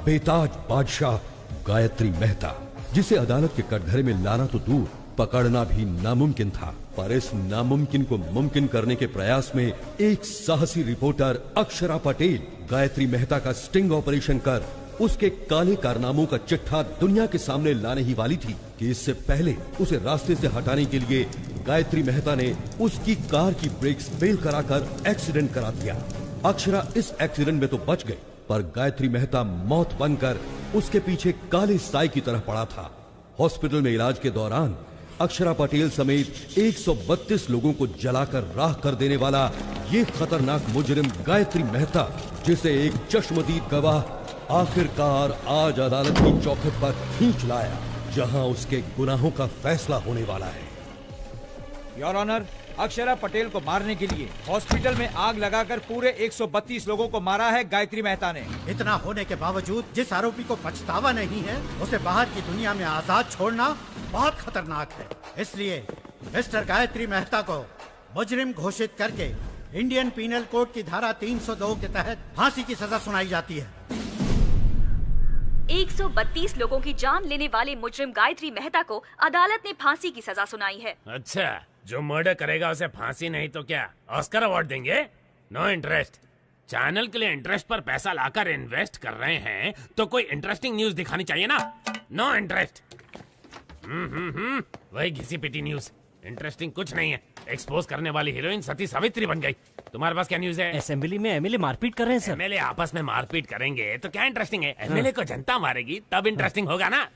बेताज बादशाह गायत्री मेहता, जिसे अदालत के कटघरे में लाना तो दूर, पकड़ना भी नामुमकिन था। पर इस नामुमकिन को मुमकिन करने के प्रयास में एक साहसी रिपोर्टर अक्षरा पटेल गायत्री मेहता का स्टिंग ऑपरेशन कर उसके काले कारनामों का चिट्ठा दुनिया के सामने लाने ही वाली थी कि इससे पहले उसे रास्ते से हटाने के लिए गायत्री मेहता ने उसकी कार की ब्रेक्स फेल कराकर एक्सीडेंट करा दिया। अक्षरा इस एक्सीडेंट में तो बच गई, पर गायत्री मेहता मौत बनकर उसके पीछे काले साई की तरह पड़ा था। हॉस्पिटल में इलाज के दौरान अक्षरा पटेल समेत 132 लोगों को जलाकर राख कर देने वाला ये खतरनाक मुजरिम गायत्री मेहता, जिसे एक चश्मदीद गवाह आखिरकार आज अदालत की चौखट पर खींच लाया, जहां उसके गुनाहों का फैसला होने वाला है। योर ऑनर, अक्षरा पटेल को मारने के लिए हॉस्पिटल में आग लगाकर पूरे 132 लोगों को मारा है गायत्री मेहता ने। इतना होने के बावजूद जिस आरोपी को पछतावा नहीं है, उसे बाहर की दुनिया में आजाद छोड़ना बहुत खतरनाक है। इसलिए मिस्टर गायत्री मेहता को मुजरिम घोषित करके इंडियन पीनल कोड की धारा 302 के तहत फांसी की सजा सुनाई जाती है। 132 लोगों की जान लेने वाले मुजरिम गायत्री मेहता को अदालत ने फांसी की सजा सुनाई है। अच्छा, जो मर्डर करेगा उसे फांसी नहीं तो क्या ऑस्कर अवार्ड देंगे? No interest. चैनल के लिए इंटरेस्ट पर पैसा लाकर इन्वेस्ट कर रहे हैं तो कोई इंटरेस्टिंग न्यूज दिखानी चाहिए ना। No interest. वही घिसी पिटी न्यूज, इंटरेस्टिंग कुछ नहीं है। एक्सपोज करने वाली हीरोइन सती सावित्री बन गई। तुम्हारे पास क्या न्यूज है? असेंबली में एमएलए मारपीट कर रहे हैं सर। एमएलए आपस में मारपीट करेंगे तो क्या इंटरेस्टिंग है? एमएलए को जनता मारेगी तब इंटरेस्टिंग होगा ना।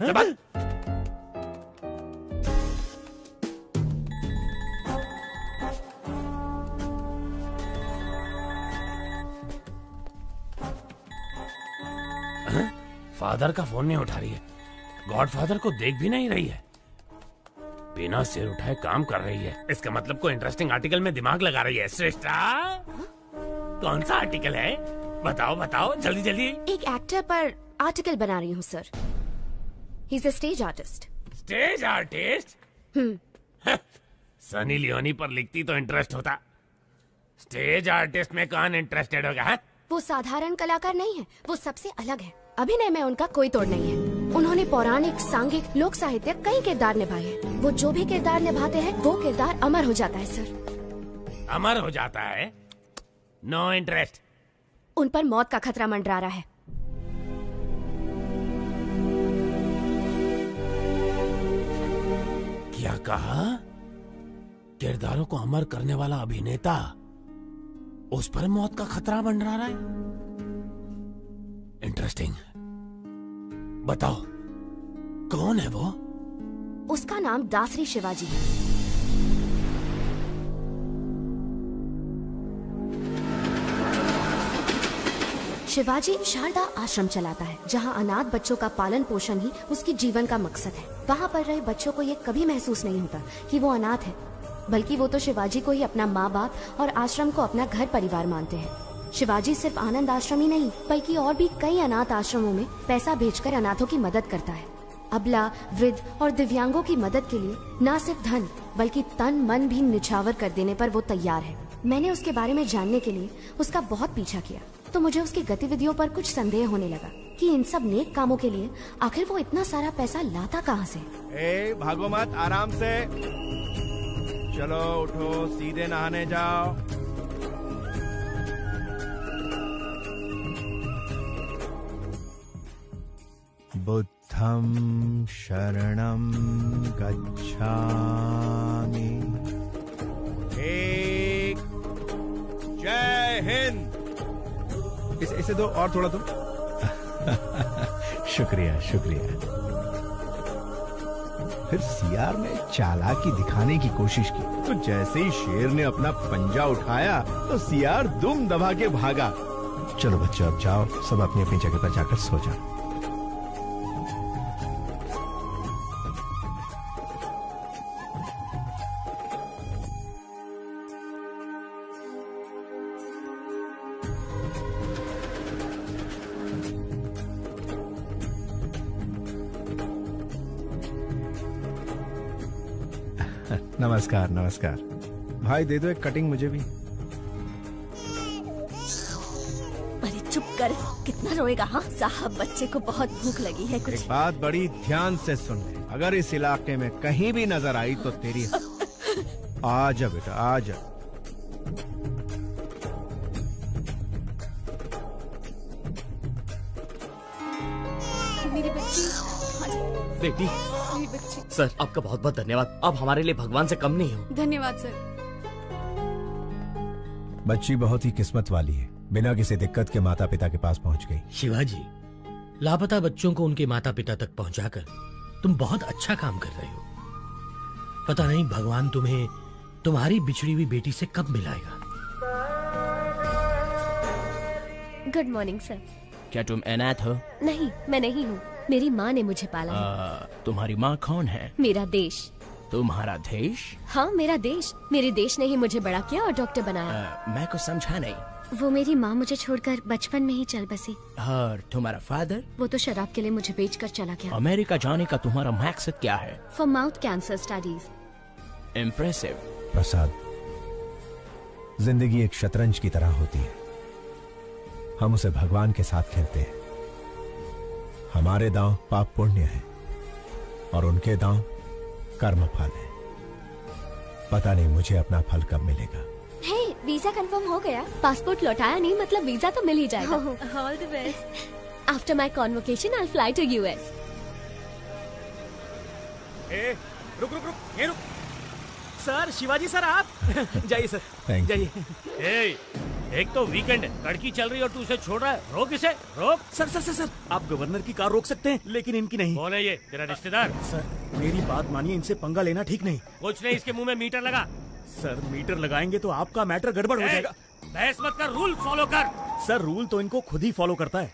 फादर का फोन नहीं उठा रही है, गॉडफादर को देख भी नहीं रही है, बिना सिर उठाए काम कर रही है। इसका मतलब कोई इंटरेस्टिंग आर्टिकल में दिमाग लगा रही है। श्रेष्ठा, कौन सा आर्टिकल है? बताओ बताओ जल्दी जल्दी। एक एक्टर पर आर्टिकल बना रही हूँ sir. He is a stage artist. Stage artist? Sunny Leone पर लिखती तो इंटरेस्ट होता। स्टेज आर्टिस्ट में कौन इंटरेस्टेड होगा? है? वो साधारण कलाकार नहीं है, वो सबसे अलग है। अभिनय में उनका कोई तोड़ नहीं है। उन्होंने पौराणिक, सांघिक, लोक साहित्य कई किरदार निभाए हैं। वो जो भी किरदार निभाते हैं वो किरदार अमर हो जाता है सर। अमर हो जाता है? No interest. उन पर मौत का खतरा मंडरा रहा है। क्या कहा? किरदारों को अमर करने वाला अभिनेता, उस पर मौत का खतरा मंडरा रहा है? इंटरेस्टिंग। बताओ कौन है वो? उसका नाम दासरी शिवाजी है। शिवाजी शारदा आश्रम चलाता है, जहां अनाथ बच्चों का पालन पोषण ही उसकी जीवन का मकसद है। वहां पर रहे बच्चों को ये कभी महसूस नहीं होता कि वो अनाथ है, बल्कि वो तो शिवाजी को ही अपना माँ बाप और आश्रम को अपना घर परिवार मानते हैं। शिवाजी सिर्फ आनंद आश्रम ही नहीं, बल्कि और भी कई अनाथ आश्रमों में पैसा भेजकर अनाथों की मदद करता है। अबला, वृद्ध और दिव्यांगों की मदद के लिए न सिर्फ धन बल्कि तन मन भी निछावर कर देने पर वो तैयार है। मैंने उसके बारे में जानने के लिए उसका बहुत पीछा किया, तो मुझे उसकी गतिविधियों पर कुछ संदेह होने लगा कि इन सब नेक कामों के लिए आखिर वो इतना सारा पैसा लाता कहाँ से। भागो मत, आराम से चलो, उठो, सीधे नहाने जाओ। बुद्धं शरणं गच्छामि। एक जय हिंद। इसे दो और थोड़ा दो। शुक्रिया शुक्रिया। फिर सीआर ने चालाकी दिखाने की कोशिश की, तो जैसे ही शेर ने अपना पंजा उठाया तो सीआर दुम दबा के भागा। चलो बच्चों, अब जाओ, सब अपनी अपनी जगह पर जाकर सो जाओ। नमस्कार नमस्कार। भाई दे दो एक कटिंग मुझे भी। अरे चुप कर, कितना रोएगा? हाँ साहब, बच्चे को बहुत भूख लगी है कुछ। एक बात बड़ी ध्यान से सुन ले, अगर इस इलाके में कहीं भी नजर आई तो तेरी आ जा बेटा, आ जा। मेरी बच्ची, बेटी। मेरी बच्ची। सर आपका बहुत बहुत धन्यवाद, आप हमारे लिए भगवान से कम नहीं हो। धन्यवाद सर। बच्ची बहुत ही किस्मत वाली है, बिना किसी दिक्कत के माता पिता के पास पहुंच गई। शिवाजी, लापता बच्चों को उनके माता पिता तक पहुंचाकर तुम बहुत अच्छा काम कर रहे हो। पता नहीं भगवान तुम्हें तुम्हारी बिछड़ी हुई बेटी से कब मिलाएगा। Good morning sir. क्या तुम अनाथ हो? नहीं, मैं नहीं हूँ, मेरी माँ ने मुझे पाला है। तुम्हारी माँ कौन है? मेरा देश। तुम्हारा देश? हाँ मेरा देश, मेरे देश ने ही मुझे बड़ा किया और डॉक्टर बनाया। मैं कुछ समझा नहीं। वो मेरी माँ मुझे छोड़कर बचपन में ही चल बसी। और तुम्हारा फादर? वो तो शराब के लिए मुझे बेचकर चला गया। अमेरिका जाने का तुम्हारा मकसद क्या है? For mouth cancer studies. Impressive. Prasad, जिंदगी एक शतरंज की तरह होती है, हम उसे भगवान के साथ खेलते हैं। हमारे दांव पाप पुण्य है और उनके दांव कर्म फल है। पता नहीं मुझे अपना फल कब मिलेगा। हे, वीजा कंफर्म हो गया। पासपोर्ट लौटाया नहीं मतलब वीजा तो मिल ही जाएगा। All the best. After my convocation I fly to US. रुक रुक रुक, ये रुक। सर, शिवाजी सर आप जाइए सर, थैंक यू। ए, एक तो वीकेंड है, लड़की चल रही है और तू उसे छोड़ रहा है। रोक इसे, रोक। सर सर सर सर, आप गवर्नर की कार रोक सकते हैं लेकिन इनकी नहीं। कौन है ये? तेरा रिश्तेदार? सर मेरी बात मानिए, इनसे पंगा लेना ठीक नहीं। कुछ नहीं, इसके मुंह में मीटर लगा। सर मीटर लगाएंगे तो आपका मैटर गड़बड़ हो जाएगा। बहस मत कर, रूल फॉलो कर। सर रूल तो इनको खुद ही फॉलो करता है।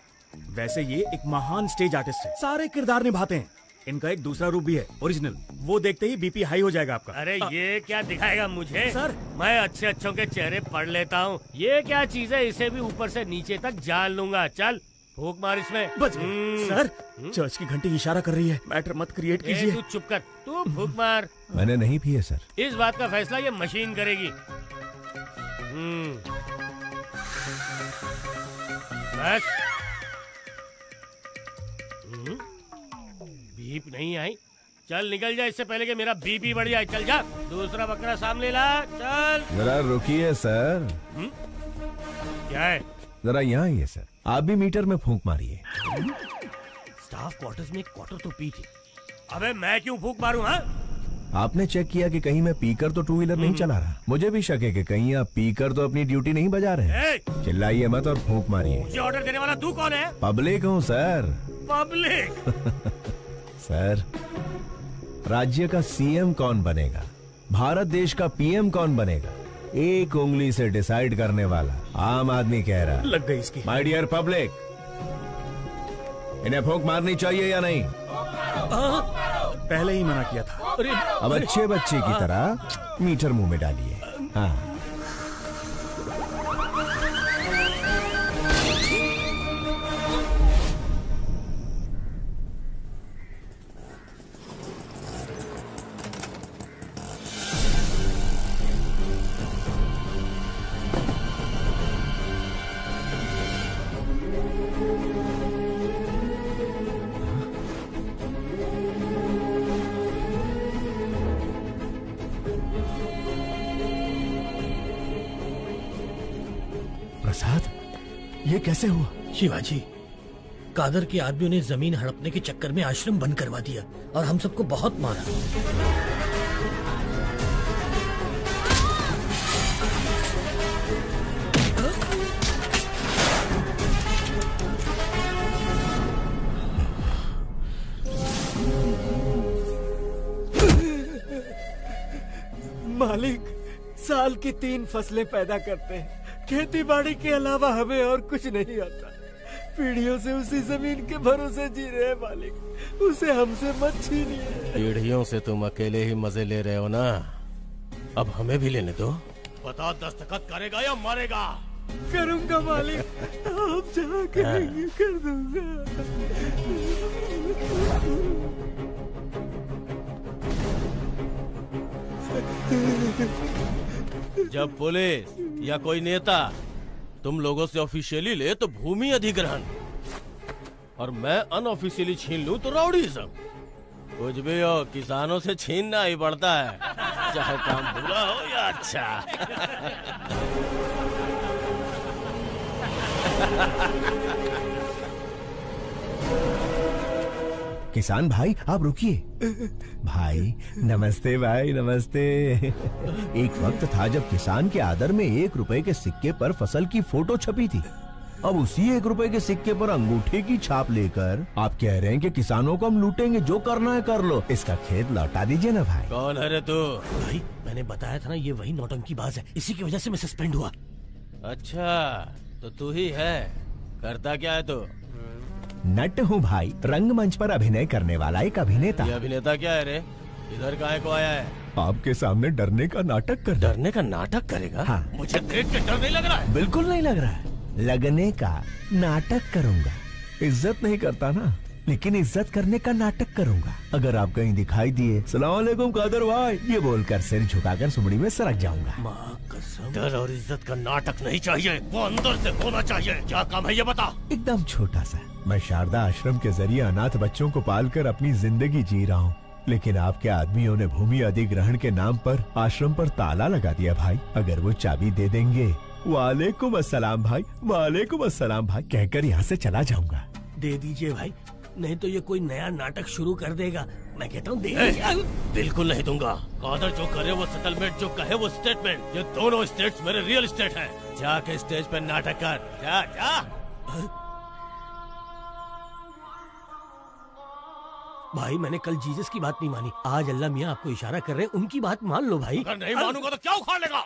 वैसे ये एक महान स्टेज आर्टिस्ट है, सारे किरदार निभाते हैं। इनका एक दूसरा रूप भी है, ओरिजिनल। वो देखते ही बीपी हाई हो जाएगा आपका। अरे ये क्या दिखाएगा मुझे? सर मैं अच्छे अच्छों के चेहरे पढ़ लेता हूँ। ये क्या चीज है? इसे भी ऊपर से नीचे तक जान लूंगा। चल फूक मार इसमें। बच गए। सर चर्च की घंटी इशारा कर रही है, मैटर मत क्रिएट कीजिए। तू चुप कर, तू फूक मार। मैंने नहीं पिए सर। इस बात का फैसला ये मशीन करेगी। बस। बीप नहीं आई। चल निकल जा इससे पहले कि मेरा बीपी बढ़ जाए। चल जा, दूसरा बकरा सामने ला। चल। जरा रुकिए सर। क्या है? जरा यहाँ आइए सर, आप भी मीटर में फूंक मारिए। स्टाफ क्वार्टर्स में एक क्वार्टर तो पी थी। अबे मैं क्यों फूंक मारूं? हाँ, आपने चेक किया कि कहीं मैं पीकर तो टू व्हीलर नहीं चला रहा? मुझे भी शक है कि कहीं आप पीकर तो अपनी ड्यूटी नहीं बजा रहे हैं। चिल्लाइए मत और फूंक मारिए। मुझे ऑर्डर देने वाला तू कौन है? पब्लिक हूँ सर। पब्लिक? सर, राज्य का सीएम कौन बनेगा, भारत देश का पीएम कौन बनेगा, एक उंगली से डिसाइड करने वाला आम आदमी कह रहा। लग गई इसकी। माय डियर पब्लिक, इन्हें फूंक मारनी चाहिए या नहीं? पहले ही मना किया था। अब अच्छे बच्चे की तरह मीटर मुंह में डालिए। हाँ। प्रसाद, ये कैसे हुआ? शिवाजी, कादर के आदमियों ने जमीन हड़पने के चक्कर में आश्रम बंद करवा दिया और हम सबको बहुत मारा। मालिक, साल की 3 फसलें पैदा करते हैं, खेती बाड़ी के अलावा हमें और कुछ नहीं आता। पीढ़ियों से उसी जमीन के भरोसे जी रहे हैं मालिक, उसे हमसे मत छीनिए। पीढ़ियों से तुम अकेले ही मजे ले रहे हो ना, अब हमें भी लेने दो। बता, दस्तखत करेगा या मारेगा? करूंगा मालिक, आप जहाँ कहेंगे कर दूंगा। जब पुलिस या कोई नेता तुम लोगों से ऑफिशियली ले तो भूमि अधिग्रहण, और मैं अनऑफिशियली छीन लूं तो राउडीज़म। कुछ भी हो, किसानों से छीनना ही पड़ता है, चाहे काम बुरा हो या अच्छा। किसान भाई आप रुकिए। भाई नमस्ते, भाई नमस्ते। एक वक्त था जब किसान के आदर में 1 रुपए के सिक्के पर फसल की फोटो छपी थी। अब उसी 1 रुपए के सिक्के पर अंगूठे की छाप लेकर आप कह रहे हैं कि किसानों को हम लूटेंगे, जो करना है कर लो। इसका खेत लौटा दीजिए ना भाई। कौन है रे तू? भाई मैंने बताया था ना, ये वही नौटंकीबाज है, इसी की वजह से मैं सस्पेंड हुआ। अच्छा तो तू ही है। करता क्या है तू? नट हूँ भाई, रंगमंच पर अभिनय करने वाला एक अभिनेता। ये अभिनेता क्या है रे? इधर काहे को आया है? आपके सामने डरने का नाटक कर। डरने का नाटक करेगा? हाँ। मुझे देख के डर नहीं लग रहा है? बिल्कुल नहीं लग रहा है। लगने का नाटक करूंगा। इज्जत नहीं करता ना, लेकिन इज्जत करने का नाटक करूंगा। अगर आप कहीं दिखाई दिए सलाम वालेकुम कादर भाई ये बोलकर सिर झुकाकर सुमड़ी में सरक जाऊंगा। माँ कसम, डर और इज्जत का नाटक नहीं चाहिए, वो अंदर से होना चाहिए। क्या काम है ये बता। एकदम छोटा सा। मैं शारदा आश्रम के जरिए अनाथ बच्चों को पालकर अपनी जिंदगी जी रहा हूँ, लेकिन आपके आदमियों ने भूमि अधिग्रहण के नाम पर आश्रम पर ताला लगा दिया भाई। अगर वो चाबी दे देंगे, वालेकुम अस्सलाम भाई, वालेकुम अस्सलाम भाई कहकर यहाँ से चला जाऊंगा। दे दीजिए भाई, नहीं तो ये कोई नया नाटक शुरू कर देगा। मैं कहता हूँ बिल्कुल नहीं दूंगा। कादर जो करे वो सेटलमेंट, जो कहे वो स्टेटमेंट। ये दोनों स्टेट्स मेरे रियल स्टेट हैं। जाके स्टेज पे नाटक कर, जा जा। भाई मैंने कल जीसस की बात नहीं मानी, आज अल्लाह मियाँ आपको इशारा कर रहे हैं, उनकी बात मान लो भाई। अगर नहीं मानूंगा तो क्या उखाड़ लेगा?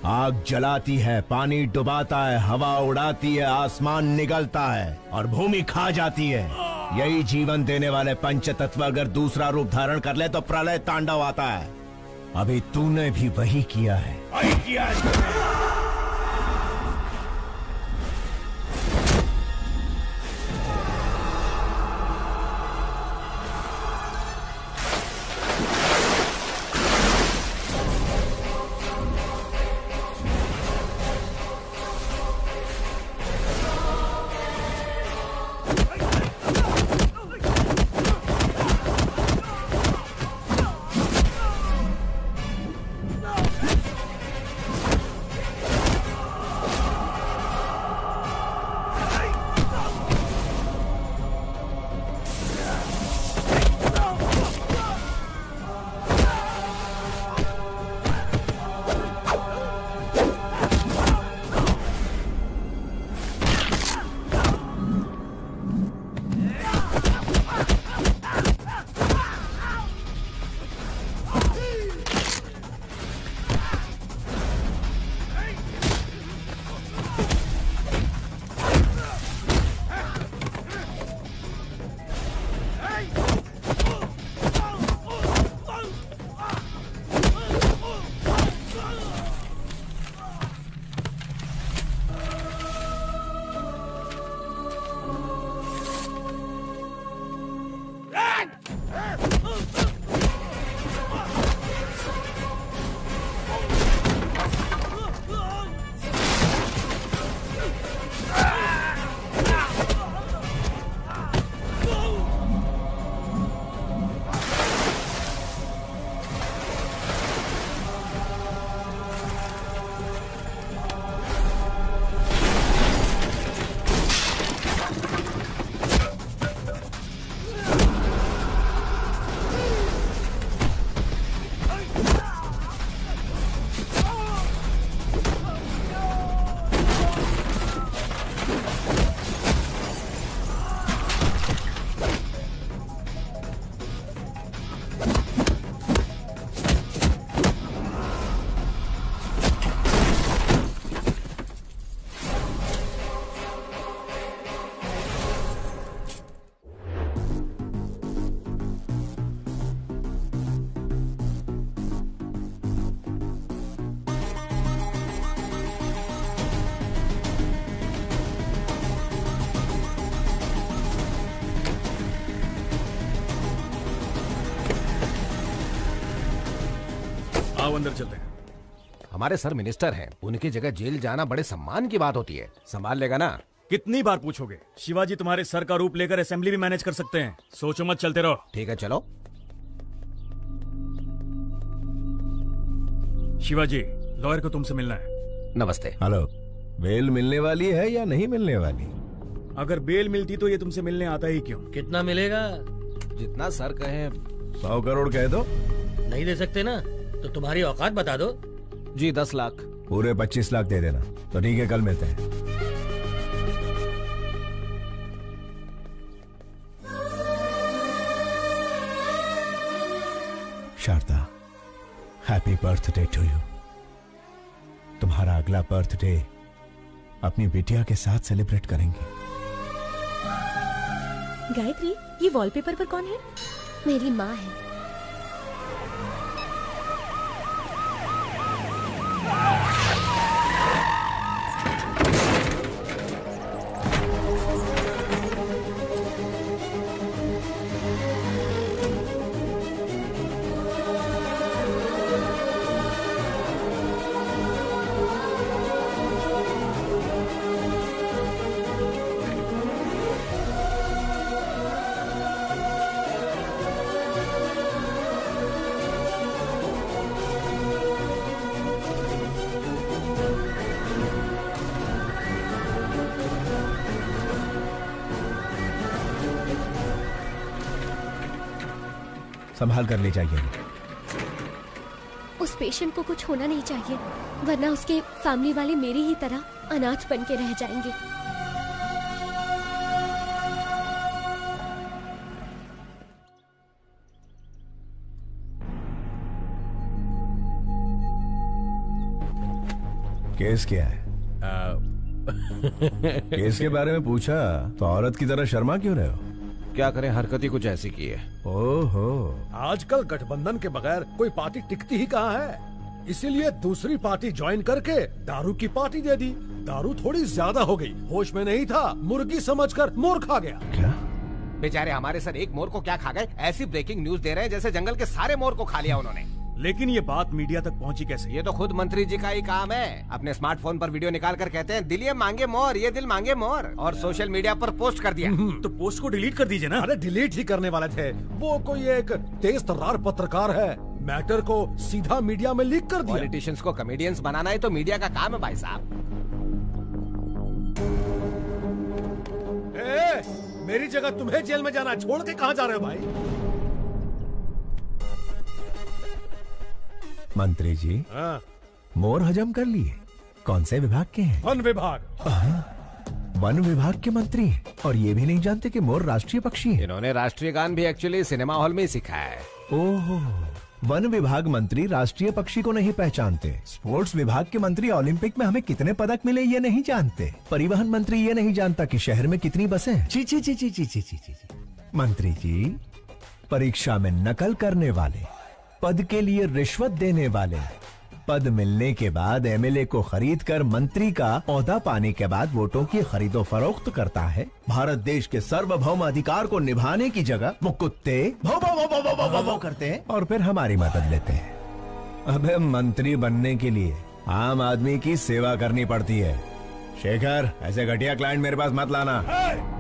आग जलाती है, पानी डुबाता है, हवा उड़ाती है, आसमान निगलता है और भूमि खा जाती है। यही जीवन देने वाले पंच तत्व अगर दूसरा रूप धारण कर ले तो प्रलय तांडव आता है। अभी तूने भी वही किया है। वही किया है। आओ अंदर चलते हैं। हमारे सर मिनिस्टर हैं, उनकी जगह जेल जाना बड़े सम्मान की बात होती है। संभाल लेगा ना? कितनी बार पूछोगे? शिवाजी तुम्हारे सर का रूप लेकर असेंबली भी मैनेज कर सकते हैं। सोचो मत, चलते रहो। ठीक है चलो। शिवाजी, लॉयर को तुमसे मिलना है। नमस्ते। हेलो, बेल मिलने वाली है या नहीं मिलने वाली? अगर बेल मिलती तो ये तुमसे मिलने आता ही क्यों? कितना मिलेगा? जितना सर कहे। 100 करोड़ कह दो। नहीं दे सकते ना तो तुम्हारी औकात बता दो। जी 10 लाख। पूरे 25 लाख दे देना। तो ठीक है, कल मिलते हैं। Sharda, happy birthday to you. तुम्हारा अगला बर्थडे अपनी बिटिया के साथ सेलिब्रेट करेंगे। गायत्री, ये वॉलपेपर पर कौन है? मेरी माँ है। संभाल कर ले जाइए। उस पेशेंट को कुछ होना नहीं चाहिए, वरना उसके फैमिली वाले मेरी ही तरह अनाथ बन के रह जाएंगे। केस क्या है? केस के बारे में पूछा तो औरत की तरह शर्मा क्यों रहे हो? क्या करें, हरकत ही कुछ ऐसी की है। ओहो, आजकल गठबंधन के बगैर कोई पार्टी टिकती ही कहाँ है, इसीलिए दूसरी पार्टी ज्वाइन करके दारू की पार्टी दे दी। दारू थोड़ी ज्यादा हो गई, होश में नहीं था, मुर्गी समझकर मोर खा गया। क्या? बेचारे हमारे सर एक मोर को क्या खा गए? ऐसी ब्रेकिंग न्यूज दे रहे हैं जैसे जंगल के सारे मोर को खा लिया उन्होंने। लेकिन ये बात मीडिया तक पहुंची कैसे? ये तो खुद मंत्री जी का ही काम है। अपने स्मार्टफोन पर वीडियो निकाल कर कहते हैं दिल ये मांगे मोर, ये दिल मांगे मोर, और सोशल मीडिया पर पोस्ट कर दिया। तो पोस्ट को डिलीट कर दीजिए ना। अरे डिलीट ही करने वाले थे, वो कोई एक तेज तर्रार पत्रकार है, मैटर को सीधा मीडिया में लीक कर दिया। पॉलिटिशियंस को कॉमेडियंस बनाना ही तो मीडिया का काम है भाई साहब। मेरी जगह तुम्हें जेल में जाना, छोड़ के कहाँ जा रहे हो भाई? मंत्री जी, मोर हजम कर लिए। कौन से विभाग के हैं? वन विभाग। वन विभाग के मंत्री हैं और ये भी नहीं जानते कि मोर राष्ट्रीय पक्षी है। इन्होंने राष्ट्रीय गान भी एक्चुअली सिनेमा हॉल में ही सीखा है। ओहो, वन विभाग मंत्री राष्ट्रीय पक्षी को नहीं पहचानते। स्पोर्ट्स विभाग के मंत्री ओलंपिक में हमें कितने पदक मिले ये नहीं जानते। परिवहन मंत्री ये नहीं जानता कि शहर में कितनी बसें हैं। ची ची ची ची ची ची ची। मंत्री जी, परीक्षा में नकल करने वाले, पद के लिए रिश्वत देने वाले, पद मिलने के बाद एमएलए को खरीद कर मंत्री का ओहदा पाने के बाद वोटों की खरीदो फरोख्त करता है। भारत देश के सार्वभौम अधिकार को निभाने की जगह वो कुत्ते भौ भौ भौ भौ भौ भौ भौ करते हैं और फिर हमारी मदद लेते हैं। अबे मंत्री बनने के लिए आम आदमी की सेवा करनी पड़ती है। शेखर, ऐसे घटिया क्लाइंट मेरे पास मत लाना।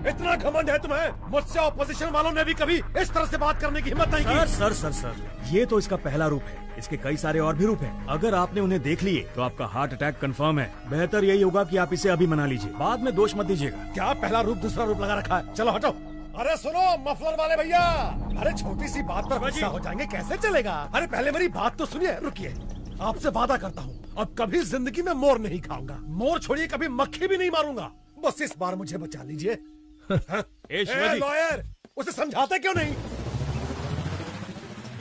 इतना घमंड है तुम्हें? मुझसे ऑपोजिशन वालों ने भी कभी इस तरह से बात करने की हिम्मत नहीं की। सर, ये तो इसका पहला रूप है। इसके कई सारे और भी रूप हैं। अगर आपने उन्हें देख लिए तो आपका हार्ट अटैक कंफर्म है। बेहतर यही होगा कि आप इसे अभी मना लीजिए, बाद में दोष मत दीजिएगा। क्या पहला रूप दूसरा रूप लगा रखा है? चलो हटो। अरे सुनो मफलर वाले भैया, अरे छोटी सी बात पर गुस्सा हो जाएंगे, कैसे चलेगा? अरे पहले मेरी बात तो सुनिए। रुकिए, आपसे वादा करता हूँ अब कभी जिंदगी में मोर नहीं खाऊंगा। मोर छोड़िए, कभी मक्खी भी नहीं मारूंगा। बस इस बार मुझे बचा लीजिए। लॉयर, उसे समझाते क्यों नहीं?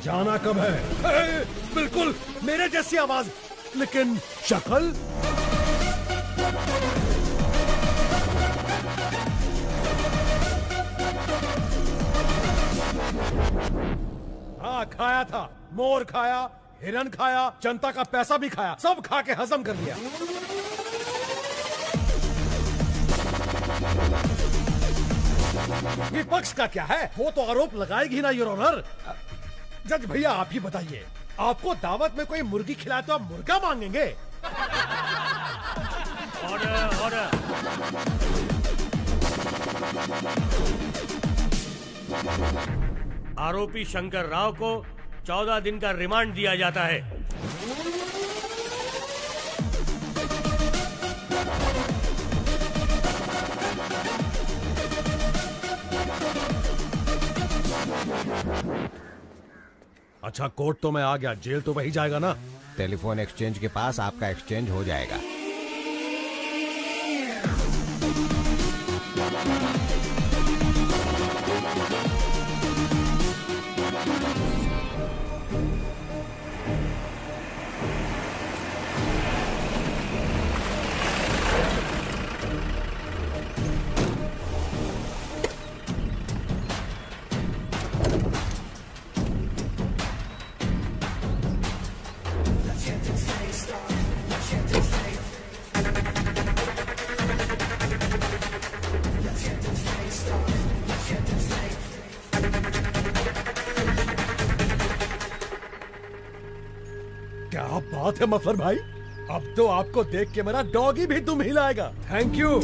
जाना कब है? बिल्कुल मेरे जैसी आवाज, लेकिन शक्ल हाँ खाया था, मोर खाया, हिरन खाया, जनता का पैसा भी खाया, सब खा के हजम कर लिया। विपक्ष का क्या है, वो तो आरोप लगाएगी ना योर ऑनर। जज भैया आप ही बताइए, आपको दावत में कोई मुर्गी खिलाए तो आप मुर्गा मांगेंगे? Order order. आरोपी शंकर राव को 14 दिन का रिमांड दिया जाता है। अच्छा, कोर्ट तो मैं आ गया, जेल तो वही जाएगा ना? टेलीफोन एक्सचेंज के पास आपका एक्सचेंज हो जाएगा। क्या बात है मफलर भाई, अब तो आपको देख के मेरा डॉगी भी दुम हिलाएगा। Thank you.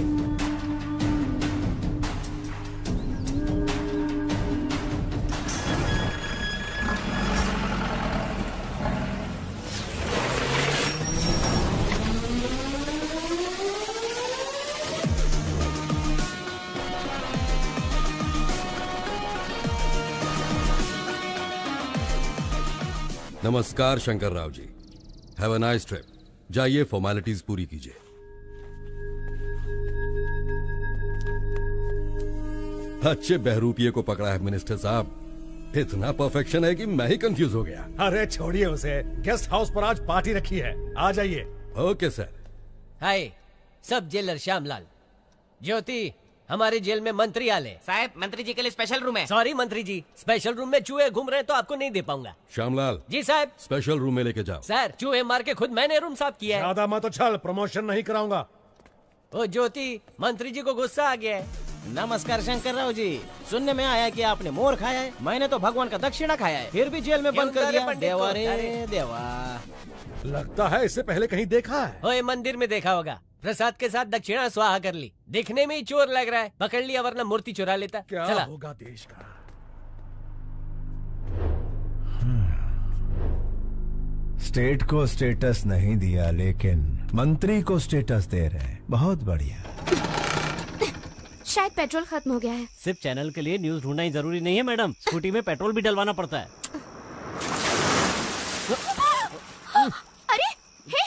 नमस्कार Shankar Rao ji, have a nice trip. जाइए फॉर्मेलिटीज पूरी कीजिए। अच्छे बहरूपिये को पकड़ा है मिनिस्टर साहब। इतना परफेक्शन है कि मैं ही कंफ्यूज हो गया। अरे छोड़िए उसे, गेस्ट हाउस पर आज पार्टी रखी है, आ जाइए। Okay sir. हाय, सब जेलर श्यामलाल। ज्योति, हमारे जेल में मंत्री आले। साहब, मंत्री जी के लिए स्पेशल रूम है। सॉरी मंत्री जी, स्पेशल रूम में चूहे घूम रहे हैं तो आपको नहीं दे पाऊंगा। श्यामलाल जी साहब। स्पेशल रूम में लेके जाओ। सर, चूहे मार के खुद मैंने रूम साफ किया है। ज्यादा मत उछल, प्रमोशन नहीं कराऊंगा। ओ ज्योति, मंत्री जी को गुस्सा आ गया है। नमस्कार शंकर राव जी, सुनने में आया कि आपने मोर खाया है। मैंने तो भगवान का दक्षिणा खाया है, फिर भी जेल में बंद कर दिया। देवा रे देवा। लगता है इससे पहले कहीं देखा है। ओए, मंदिर में देखा होगा। प्रसाद के साथ दक्षिणा स्वाहा कर ली। दिखने में ही चोर लग रहा है, पकड़ लिया वरना मूर्ति चुरा लेता। क्या चला। होगा देश का। स्टेट को स्टेटस नहीं दिया, लेकिन मंत्री को स्टेटस दे रहे हैं। बहुत बढ़िया। शायद पेट्रोल खत्म हो गया है। सिर्फ चैनल के लिए न्यूज ढूंढना ही जरूरी नहीं है मैडम, स्कूटी में पेट्रोल भी डलवाना पड़ता है। अरे हे!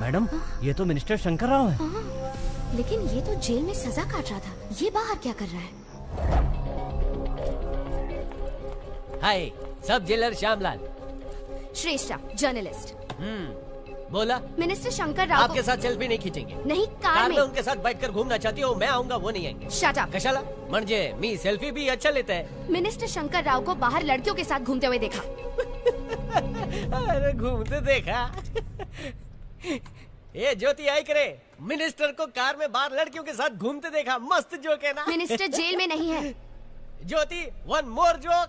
मैडम, ये तो मिनिस्टर शंकर राव है। लेकिन ये तो जेल में सजा काट रहा था, ये बाहर क्या कर रहा है? हाय, सब जेलर श्यामलाल। श्रेष्ठा, जर्नलिस्ट। बोला। मिनिस्टर शंकर राव आपके साथ सेल्फी नहीं खींचेंगे। नहीं, कार में उनके साथ बैठकर घूमना चाहती हो, मैं आऊंगा, वो नहीं आएंगे। Shut up. कशाला? म्हणजे मी सेल्फी भी अच्छा लेता है। मिनिस्टर शंकर राव को बाहर लड़कियों के साथ घूमते हुए देखा। अरे घूमते देखा? ये ज्योति आई करे, मिनिस्टर को कार में बाहर लड़कियों के साथ घूमते देखा। मस्त जोक है ना? मिनिस्टर जेल में नहीं है। ज्योति, वन मोर जोक।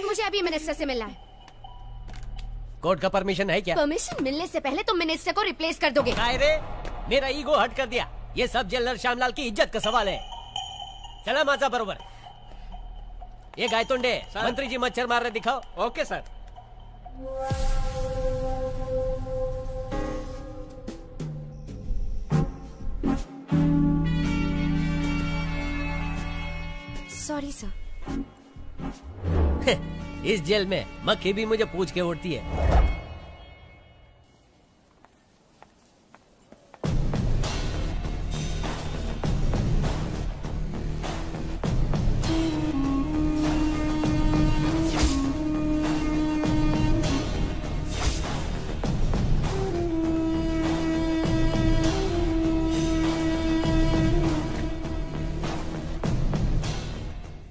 मुझे अभी मिनिस्टर से मिलना है। कोर्ट का परमिशन है क्या? परमिशन मिलने से पहले तुम मिनिस्टर को रिप्लेस कर दोगे। रे, मेरा ईगो हट कर दिया। ये सब जेलर श्यामलाल की इज्जत का सवाल है। चला माजा बरोबर। ये गायतुंडे, मंत्री जी मच्छर मार रहे, दिखाओ। Okay sir. Sorry sir. इस जेल में मक्खी भी मुझे पूछ के उड़ती है।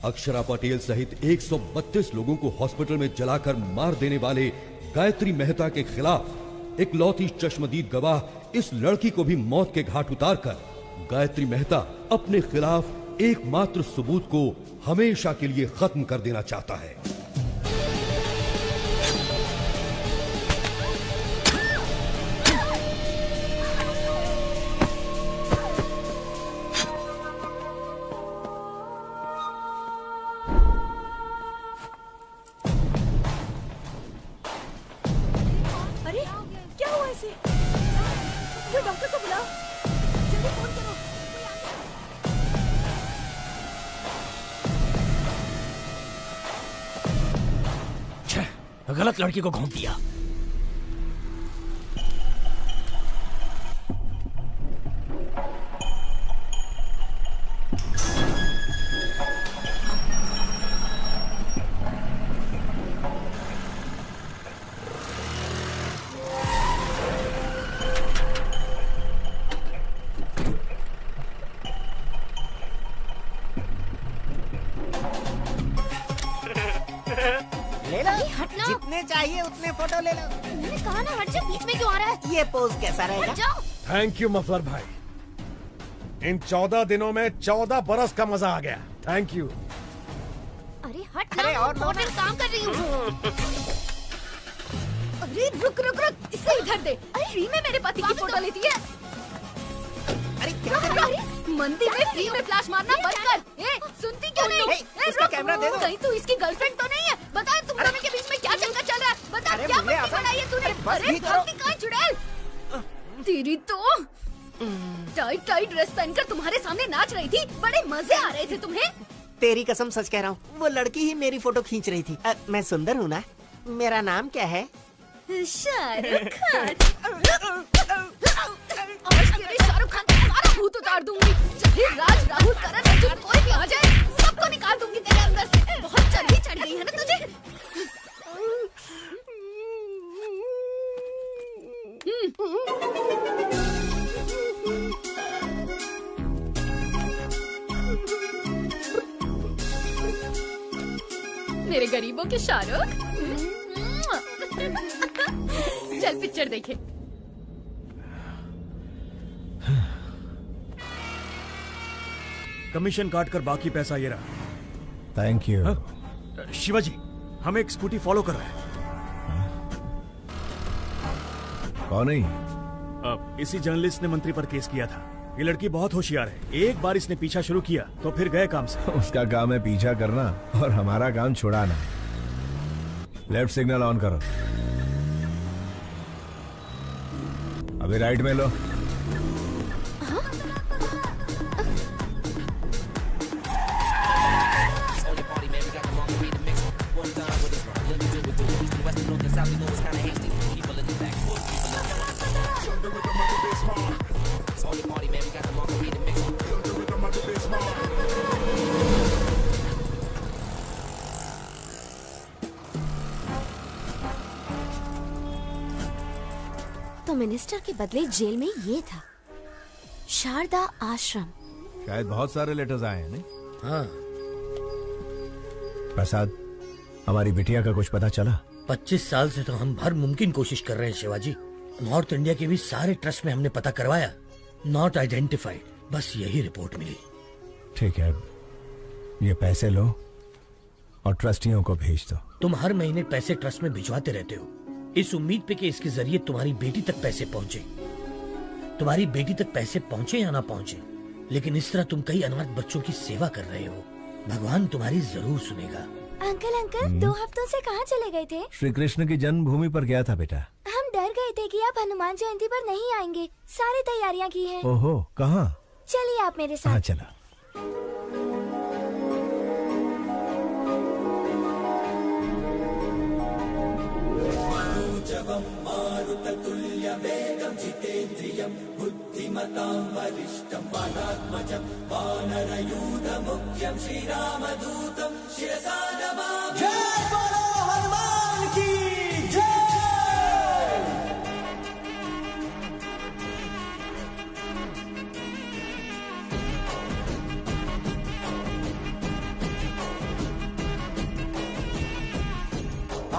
अक्षरा पटेल सहित 132 लोगों को हॉस्पिटल में जलाकर मार देने वाले गायत्री मेहता के खिलाफ इकलौती चश्मदीद गवाह इस लड़की को भी मौत के घाट उतारकर गायत्री मेहता अपने खिलाफ एकमात्र सबूत को हमेशा के लिए खत्म कर देना चाहता है। अरे क्या हुआ इसे? वो डॉक्टर को बुलाओ, जल्दी फोन करो। गलत लड़की को घूम दिया। ले लो, जितने चाहिए उतने फोटो ले लो। मैंने कहा ना हट जा, बीच में क्यों आ रहा है? ये पोज कैसा रहेगा? थैंक यू मफलर भाई, इन 14 दिनों में 14 बरस का मजा आ गया। Thank you. अरे हट ना, इम्पोर्टेंट काम कर रही हूँ। अरे रुक रुक रुक, इसे इधर दे। अरे फ्री में मेरे पति की फोटो लेती है। अरे क्या कर रही है? मंदिर में फ्री में फ्लैश मारना बंद कर। ए, सुनती क्यों नहीं? उसका कैमरा दे दो। कहीं तू इसकी गर्लफ्रेंड तो नहीं है? बता, तुम दोनों के बीच में क्या चक्कर चल रहा है? बता, क्या पत्ती बनाई है तूने? अरे भागती कहाँ चुड़ैल? तेरी तो टाइट टाइट ड्रेस पहनकर तुम्हारे सामने नाच रही थी, बड़े मजे आ रहे थे तुम्हें। तेरी कसम सच कह रहा हूँ, वो लड़की ही मेरी फोटो खींच रही थी। मैं सुंदर हूँ ना? मेरा नाम क्या है? शाहरुख खान। आज तेरे शाहरुख खान का सारा भूत उतार दूंगी। चाहे राज, राहुल, करण, अर्जुन कोई भी आ जाए, सबको निकाल दूंगी तेरे अंदर से। बहुत चर्बी चढ़ गई है ना तुझे? मेरे गरीबों के शाहरुख। चल पिक्चर देखे। कमीशन काट कर बाकी पैसा ये रहा। Thank you. शिवाजी, हम एक स्कूटी फॉलो कर रहे हैं। कौन नहीं? अब इसी जर्नलिस्ट ने मंत्री पर केस किया था। ये लड़की बहुत होशियार है, एक बार इसने पीछा शुरू किया तो फिर गए काम से। उसका काम है पीछा करना और हमारा काम छुड़ाना। लेफ्ट सिग्नल ऑन करो। अभी राइट में लो। तो मिनिस्टर के बदले जेल में ये था, शारदा आश्रम। शायद बहुत सारे लेटर्स आए हैं, नहीं? हाँ। प्रसाद, हमारी बिटिया का कुछ पता चला? 25 साल से तो हम हर मुमकिन कोशिश कर रहे हैं शिवाजी। नॉर्थ इंडिया के भी सारे ट्रस्ट में हमने पता करवाया, नॉट आइडेंटिफाइड। बस यही रिपोर्ट मिली। ठीक है, ये पैसे लो और ट्रस्टियों को भेज दो। तुम हर महीने पैसे ट्रस्ट में भिजवाते रहते हो, इस उम्मीद पे कि इसके जरिए तुम्हारी बेटी तक पैसे पहुंचे। तुम्हारी बेटी तक पैसे पहुंचे या ना पहुंचे, लेकिन इस तरह तुम कई अनाथ बच्चों की सेवा कर रहे हो। भगवान तुम्हारी जरूर सुनेगा। अंकल 2 हफ्तों से कहाँ चले गए थे? श्री कृष्ण की जन्मभूमि पर गया था बेटा। हम डर गए थे कि आप हनुमान जयंती पर नहीं आएंगे। सारी तैयारियां की हैं। ओहो, कहाँ? चलिए आप मेरे साथ। हाँ चला। मारुततुल्यवेगं जितेन्द्रियं बुद्धिमतां वरिष्ठं वातात्मजं वानरयूथमुख्यं श्रीरामदूतं शिरसा नमामि। जय बोलो हनुमान की जय।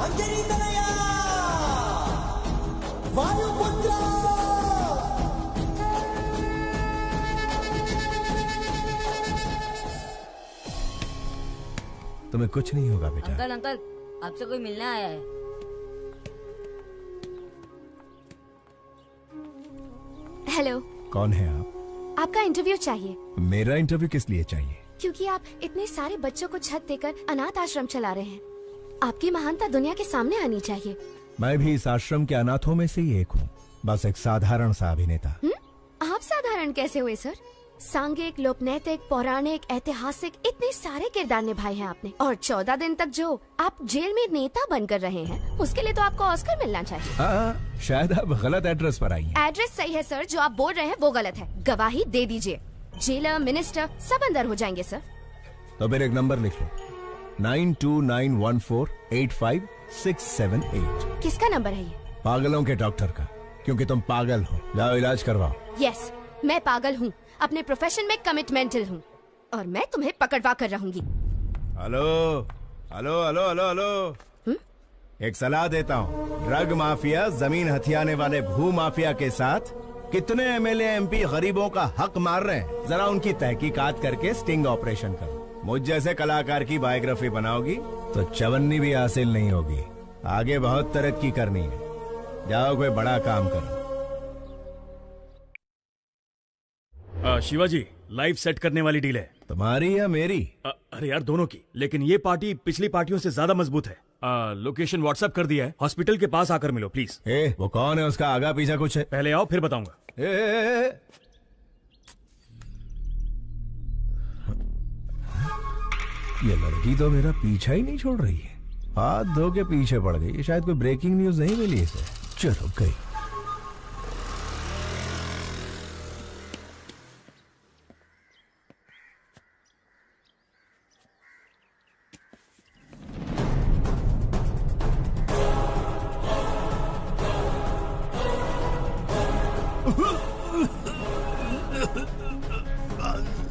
अंजनी तनया वायुपुत्र तुम्हें कुछ नहीं होगा बेटा। अंकल अंकल, आपसे कोई मिलने आया है। हेलो। कौन है आप? आपका इंटरव्यू चाहिए। मेरा इंटरव्यू किस लिए चाहिए? क्योंकि आप इतने सारे बच्चों को छत देकर अनाथ आश्रम चला रहे हैं। आपकी महानता दुनिया के सामने आनी चाहिए। मैं भी इस आश्रम के अनाथों में से ही एक हूँ, बस एक साधारण सा अभिनेता। आप साधारण कैसे हुए सर? सांघिक, लोकनैतिक, पौराणिक, ऐतिहासिक इतने सारे किरदार निभाए हैं आपने, और 14 दिन तक जो आप जेल में नेता बनकर रहे हैं, उसके लिए तो आपको ऑस्कर मिलना चाहिए। शायद आप गलत एड्रेस पर आई हैं। एड्रेस सही है सर, जो आप बोल रहे हैं वो गलत है। गवाही दे दीजिए, जेलर, मिनिस्टर सब अंदर हो जाएंगे सर। तो फिर एक नंबर लिख लो, 9291485678। किसका नंबर है ये? पागलों के डॉक्टर का, क्योंकि तुम पागल हो। जाओ इलाज करवाओ। यस, मैं पागल हूँ, अपने प्रोफेशन में कमिटमेंटल हूँ, और मैं तुम्हें पकड़वा कर रहूंगी। Hello hello hello hello hello, एक सलाह देता हूँ। ड्रग माफिया, जमीन हथियाने वाले भू माफिया के साथ कितने एमएलए एमपी गरीबों का हक मार रहे हैं, जरा उनकी तहकीकात करके स्टिंग ऑपरेशन करो। मुझ जैसे कलाकार की बायोग्राफी बनाओगी तो चवन्नी भी हासिल नहीं होगी। आगे बहुत तरक्की करनी है, जाओ कोई बड़ा काम करो। शिवाजी, लाइव सेट करने वाली डील है। तुम्हारी या मेरी? अरे यार, दोनों की, लेकिन ये पार्टी पिछली पार्टियों से ज्यादा मजबूत है। लोकेशन व्हाट्सएप कर दिया है, हॉस्पिटल के पास आकर मिलो प्लीज। वो कौन है, उसका आगा पीछा कुछ है? पहले आओ फिर बताऊंगा। ये लड़की तो मेरा पीछा ही नहीं छोड़ रही है, हाथ धो के पीछे पड़ गई। शायद कोई ब्रेकिंग न्यूज नहीं मिली इसे। चलो गई।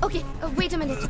Okay, wait a minute.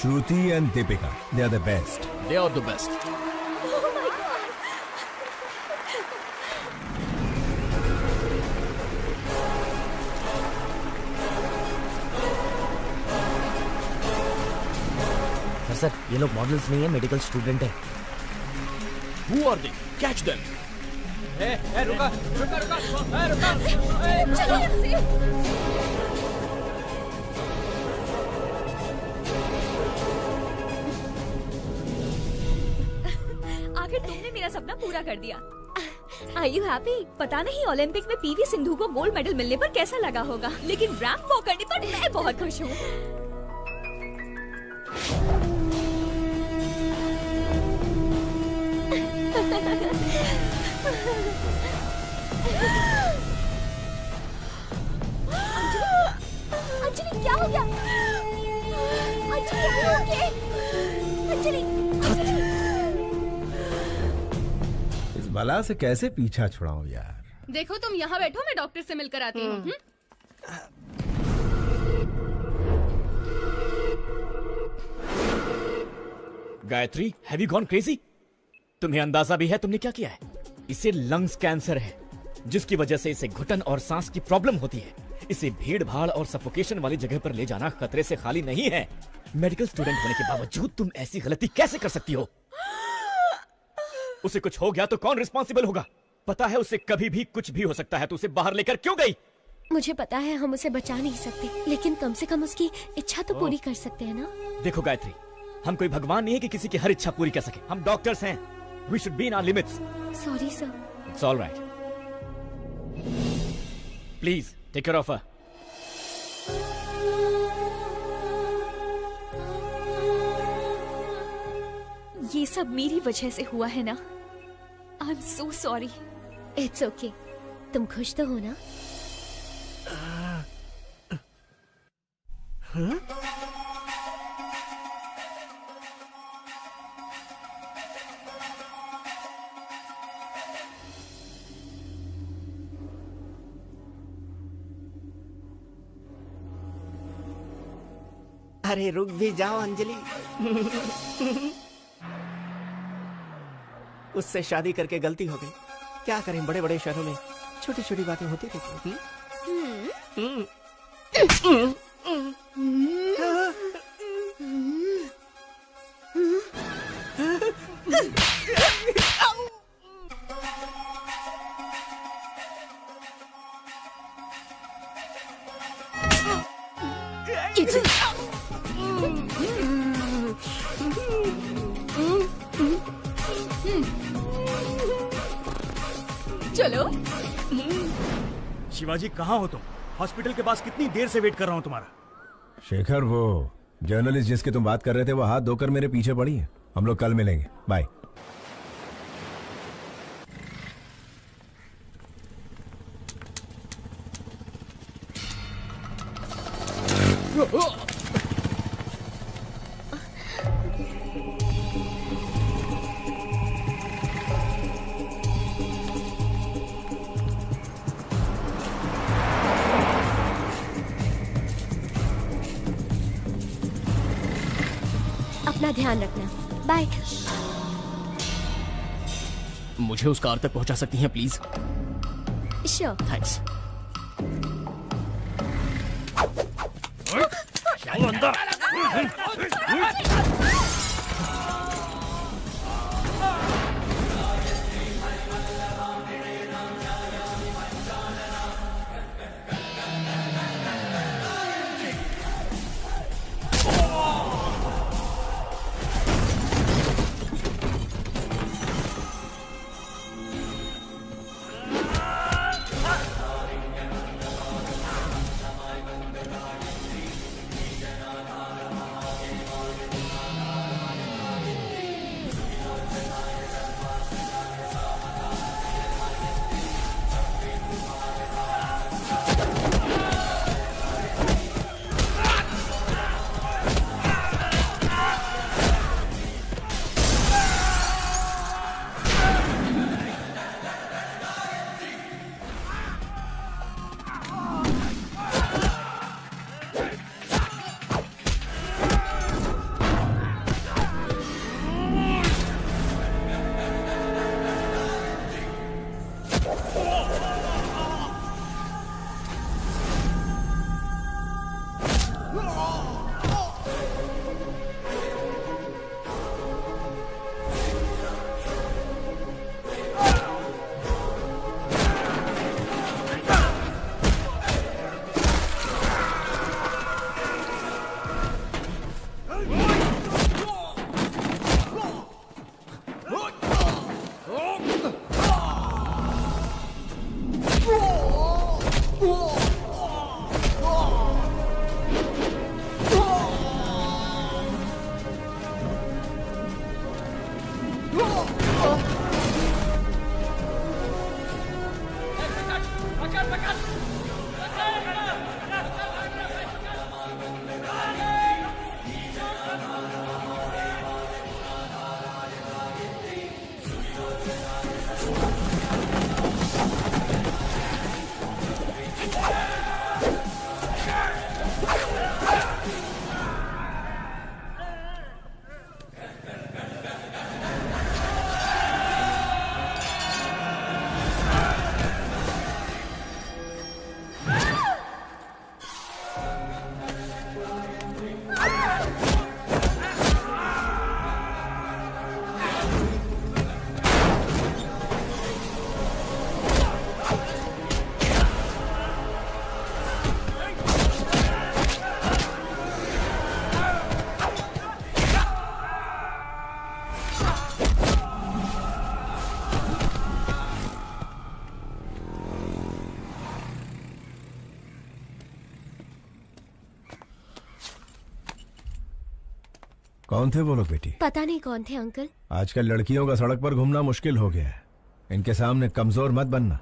Shruti and Deepika, they are the best. They are the best. Oh my God. Sir, ये लोग मॉडल्स नहीं है, मेडिकल स्टूडेंट है। Who are they? Catch them. रुका रुका रुका रुका। चलो आखिर तुमने मेरा सपना पूरा कर दिया। Are you happy? पता नहीं ओलंपिक में पीवी सिंधु को गोल्ड मेडल मिलने पर कैसा लगा होगा, लेकिन रैंप वॉक करने पर मैं बहुत खुश हूँ। अंजलि, क्या हो गया? Anjali, are you okay? Anjali, इस बला से कैसे पीछा छुड़ाऊं यार। देखो तुम यहाँ बैठो, मैं डॉक्टर से मिलकर आती हूँ। Gayatri, have you gone crazy? तुम्हें अंदाजा भी है तुमने क्या किया है? इसे लंग्स कैंसर है, जिसकी वजह से इसे घुटन और सांस की प्रॉब्लम होती है। इसे भीड़ भाड़ और सफोकेशन वाली जगह पर ले जाना खतरे से खाली नहीं है। मेडिकल स्टूडेंट होने के बावजूद तुम ऐसी गलती कैसे कर सकती हो? उसे कुछ हो गया तो कौन रिस्पॉन्सिबल होगा? पता है उसे कभी भी कुछ भी हो सकता है, तो उसे बाहर लेकर क्यों गई? मुझे पता है हम उसे बचा नहीं सकते, लेकिन कम से कम उसकी इच्छा तो पूरी कर सकते हैं ना। देखो गायत्री, हम कोई भगवान नहीं है कि किसी की हर इच्छा पूरी कर सके। हम डॉक्टर्स हैं। We should be in our limits. Sorry, sir. It's all right. Please, take care of her. ये सब मेरी वजह से हुआ है ना। I'm so sorry. It's okay. तुम खुश तो हो ना? हाँ? अरे रुक भी जाओ अंजलि। उससे शादी करके गलती हो गई। क्या करें, बड़े बड़े शहरों में छोटी छोटी बातें होती रहती हैं। चलो। शिवाजी कहाँ हो तुम? हॉस्पिटल के पास कितनी देर से वेट कर रहा हूँ तुम्हारा। शेखर, वो जर्नलिस्ट जिसकी तुम बात कर रहे थे वो हाथ धोकर मेरे पीछे पड़ी है। हम लोग कल मिलेंगे, बाय। अपना ध्यान रखना, बाय। मुझे उस कार तक पहुंचा सकती हैं प्लीज? श्योर। थैंक्स। कौन थे वो लोग बेटी? पता नहीं कौन थे अंकल। आजकल लड़कियों का सड़क पर घूमना मुश्किल हो गया है। इनके सामने कमजोर मत बनना,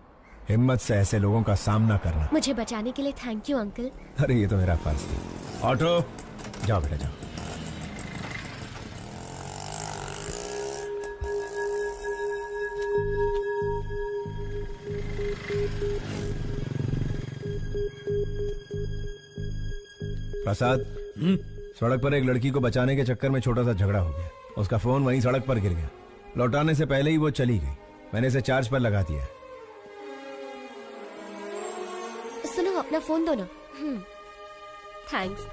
हिम्मत से ऐसे लोगों का सामना करना। मुझे बचाने के लिए थैंक यू अंकल। अरे ये तो मेरा फर्ज था। ऑटो जाओ बेटा जाओ। प्रसाद, सड़क पर एक लड़की को बचाने के चक्कर में छोटा सा झगड़ा हो गया। उसका फोन वहीं सड़क पर गिर गया। लौटाने से पहले ही वो चली गई। मैंने इसे चार्ज पर लगा दिया। सुनो, अपना फोन दो ना। थैंक्स।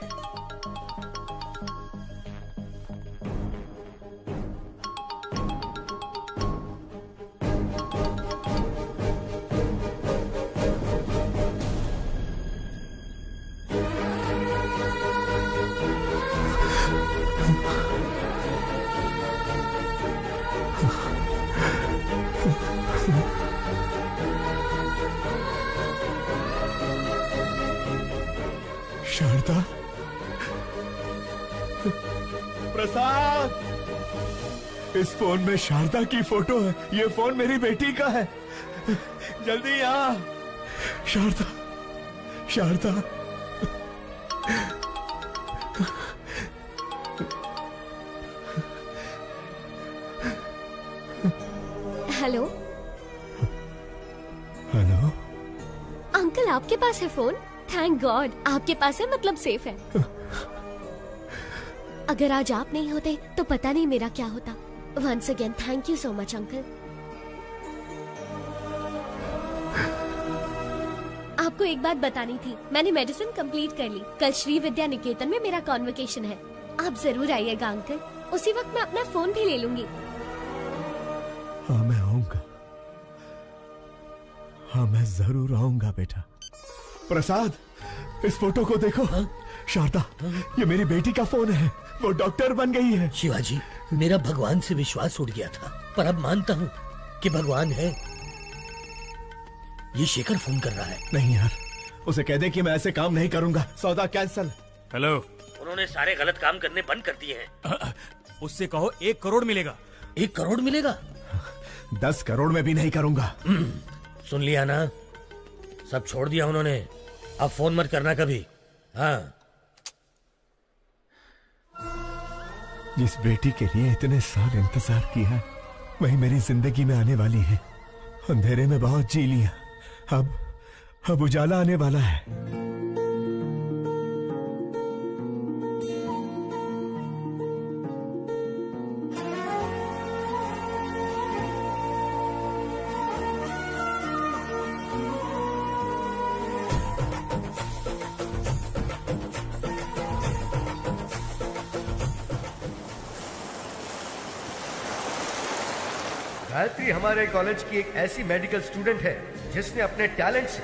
शारदा, प्रसाद, इस फोन में शारदा की फोटो है। ये फोन मेरी बेटी का है। जल्दी आ। Sharda, Sharda. Hello. Hello uncle, आपके पास है फोन? थैंक गॉड, आपके पास है मतलब सेफ है। अगर आज आप नहीं होते तो पता नहीं मेरा क्या होता। Once again thank you so much uncle. आपको एक बात बतानी थी, मैंने मेडिसिन कंप्लीट कर ली। कल श्री विद्या निकेतन में मेरा कॉन्वोकेशन है। आप जरूर आइएगा अंकल। उसी वक्त मैं अपना फोन भी ले लूंगी। हाँ मैं आऊंगा। हाँ मैं जरूर आऊंगा बेटा। प्रसाद, इस फोटो को देखो। शारदा, ये मेरी बेटी का फोन है। वो डॉक्टर बन गई है। शिवाजी, मेरा भगवान से विश्वास उठ गया था, पर अब मानता हूँ कि भगवान है। ये शेखर फोन कर रहा है। नहीं यार, उसे कह दे कि मैं ऐसे काम नहीं करूंगा। सौदा कैंसल। हेलो। उन्होंने सारे गलत काम करने बंद कर दिए हैं। उससे कहो 1 करोड़ मिलेगा। 1 करोड़ मिलेगा? 10 करोड़ में भी नहीं करूंगा। सुन लिया ना, सब छोड़ दिया उन्होंने। अब फोन मत करना कभी। हाँ। जिस बेटी के लिए इतने साल इंतजार किया, वही मेरी जिंदगी में आने वाली है। अंधेरे में बहुत जी लिया, अब उजाला आने वाला है। गायत्री हमारे कॉलेज की एक ऐसी मेडिकल स्टूडेंट है जिसने अपने टैलेंट से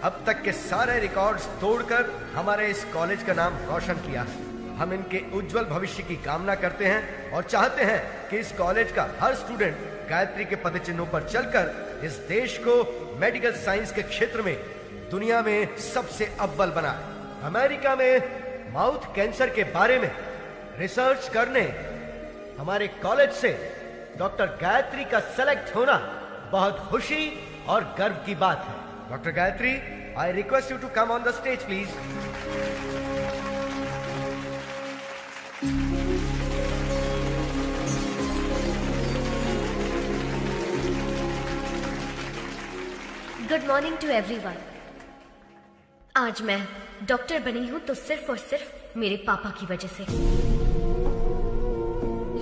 अब तक के सारे रिकॉर्ड्स तोड़कर हमारे इस कॉलेज का नाम रोशन किया है। हम इनके उज्जवल भविष्य की कामना करते हैं और चाहते हैं कि इस कॉलेज का हर स्टूडेंट गायत्री के पदचिन्हों पर चलकर इस देश को मेडिकल साइंस के क्षेत्र में दुनिया में सबसे अव्वल बनाए। अमेरिका में माउथ कैंसर के बारे में रिसर्च करने हमारे कॉलेज से डॉक्टर गायत्री का सेलेक्ट होना बहुत खुशी और गर्व की बात है। Doctor Gayatri, I request you to come on the stage please. Good morning to everyone. आज मैं डॉक्टर बनी हूं तो सिर्फ और सिर्फ मेरे पापा की वजह से।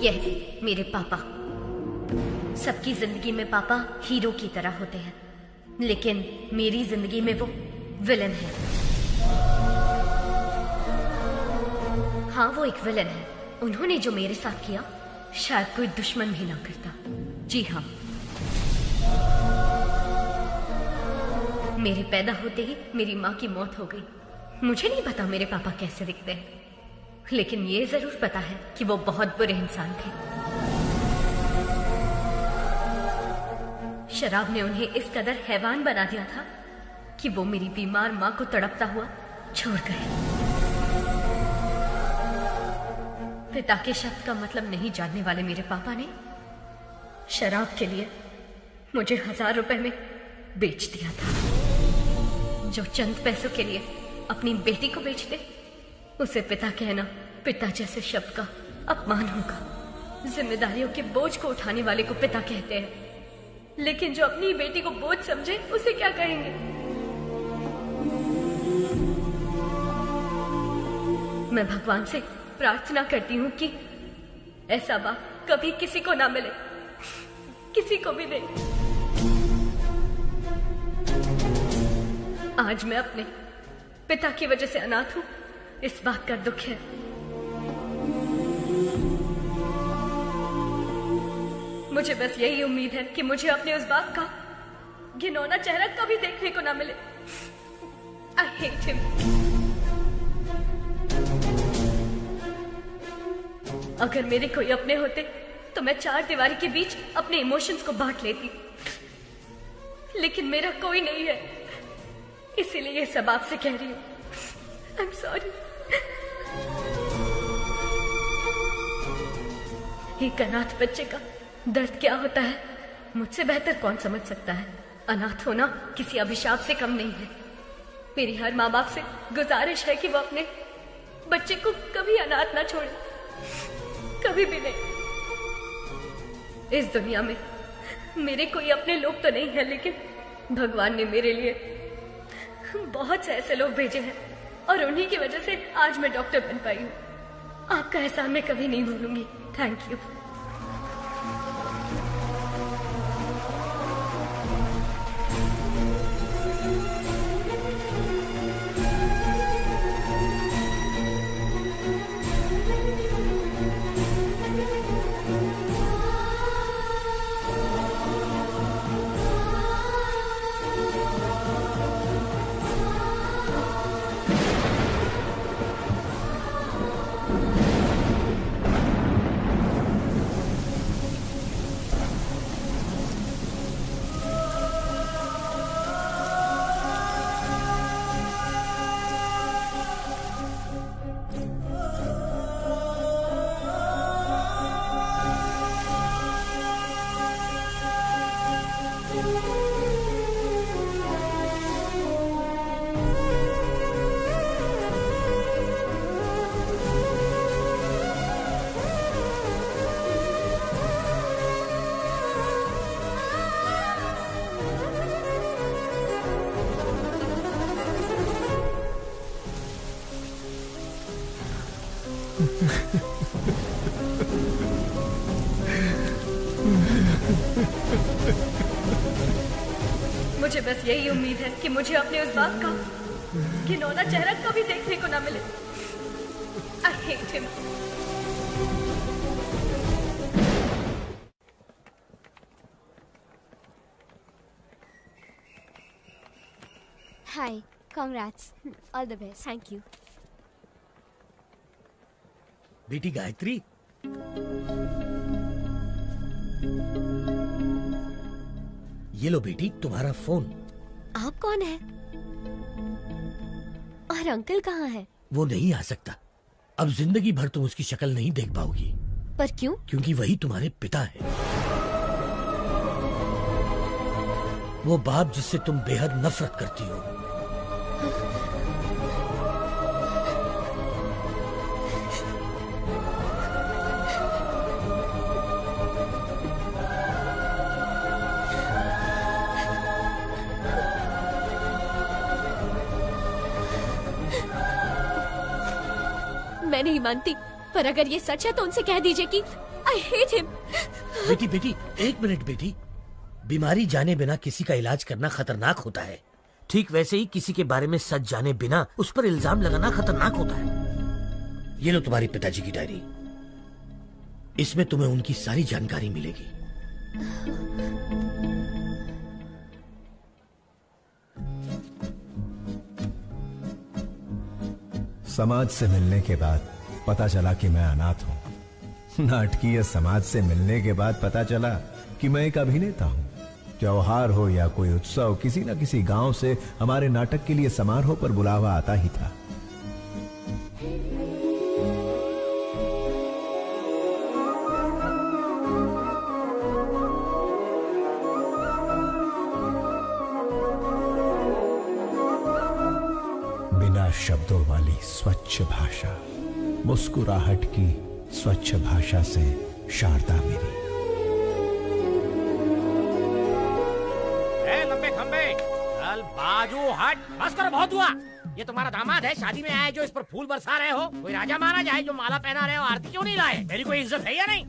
यह मेरे पापा। सबकी जिंदगी में पापा हीरो की तरह होते हैं, लेकिन मेरी जिंदगी में वो विलन है। हाँ, वो एक विलन है। उन्होंने जो मेरे साथ किया शायद कोई दुश्मन भी ना करता। जी हाँ, मेरे पैदा होते ही मेरी माँ की मौत हो गई। मुझे नहीं पता मेरे पापा कैसे दिखते हैं, लेकिन ये जरूर पता है कि वो बहुत बुरे इंसान थे। शराब ने उन्हें इस कदर हैवान बना दिया था कि वो मेरी बीमार माँ को तड़पता हुआ छोड़ गए। पिता के शब्द का मतलब नहीं जानने वाले मेरे पापा ने शराब के लिए मुझे 1000 रुपए में बेच दिया था। जो चंद पैसों के लिए अपनी बेटी को बेच दे, उसे पिता कहना पिता जैसे शब्द का अपमान होगा। जिम्मेदारियों के बोझ को उठाने वाले को पिता कहते हैं, लेकिन जो अपनी बेटी को बोझ समझे उसे क्या कहेंगे? मैं भगवान से प्रार्थना करती हूँ कि ऐसा बाप कभी किसी को ना मिले, किसी को भी नहीं। आज मैं अपने पिता की वजह से अनाथ हूँ, इस बात का दुख है। मुझे बस यही उम्मीद है कि मुझे अपने उस बाप का घिनौना चेहरा कभी देखने को ना मिले। I hate him. अगर मेरे कोई अपने होते तो मैं 4 दीवारी के बीच अपने इमोशंस को बांट लेती, लेकिन मेरा कोई नहीं है, इसीलिए ये सब आपसे कह रही हूँ। I'm sorry. एक अनाथ बच्चे का दर्द क्या होता है मुझसे बेहतर कौन समझ सकता है। अनाथ होना किसी अभिशाप से कम नहीं है। मेरी हर माँ बाप से गुजारिश है कि वो अपने बच्चे को कभी अनाथ ना छोड़े, कभी भी नहीं। इस दुनिया में मेरे कोई अपने लोग तो नहीं है, लेकिन भगवान ने मेरे लिए बहुत से ऐसे लोग भेजे हैं और उन्हीं की वजह से आज मैं डॉक्टर बन पाई हूँ। आपका एहसान मैं कभी नहीं भूलूंगी। Thank you. मुझे बस यही उम्मीद है कि मुझे अपने उस बाप का घिनौना चेहरा कभी देखने को ना मिले। I hate him. Hi, congrats. All the best. Thank you. बेटी गायत्री, ये लो बेटी तुम्हारा फोन। आप कौन है? और अंकल कहाँ है? वो नहीं आ सकता। अब जिंदगी भर तुम उसकी शक्ल नहीं देख पाओगी। पर क्यों? क्योंकि वही तुम्हारे पिता है। वो बाप जिससे तुम बेहद नफरत करती हो। मैं नहीं मानती, पर अगर ये सच है तो उनसे कह दीजिए कि I hate him. बेटी बेटी, एक मिनट बेटी। बीमारी जाने बिना किसी का इलाज करना खतरनाक होता है। ठीक वैसे ही किसी के बारे में सच जाने बिना उस पर इल्जाम लगाना खतरनाक होता है। ये लो तुम्हारे पिताजी की डायरी। इसमें तुम्हें उनकी सारी जानकारी मिलेगी। समाज से मिलने के बाद पता चला कि मैं अनाथ हूं। नाटकीय समाज से मिलने के बाद पता चला कि मैं एक अभिनेता हूं। त्योहार हो या कोई उत्सव, किसी न किसी गांव से हमारे नाटक के लिए समारोह पर बुलावा आता ही था। बिना शब्दों वाली स्वच्छ भाषा, मुस्कुराहट की स्वच्छ भाषा से शारदा मेरी। लंबे खंबे चल बाजू हट, बस करो, बहुत हुआ। ये तुम्हारा दामाद है, शादी में आया जो इस पर फूल बरसा रहे हो? कोई राजा महाराज है जो माला पहना रहे हो? आरती क्यों नहीं लाए? मेरी कोई इज्जत है या नहीं?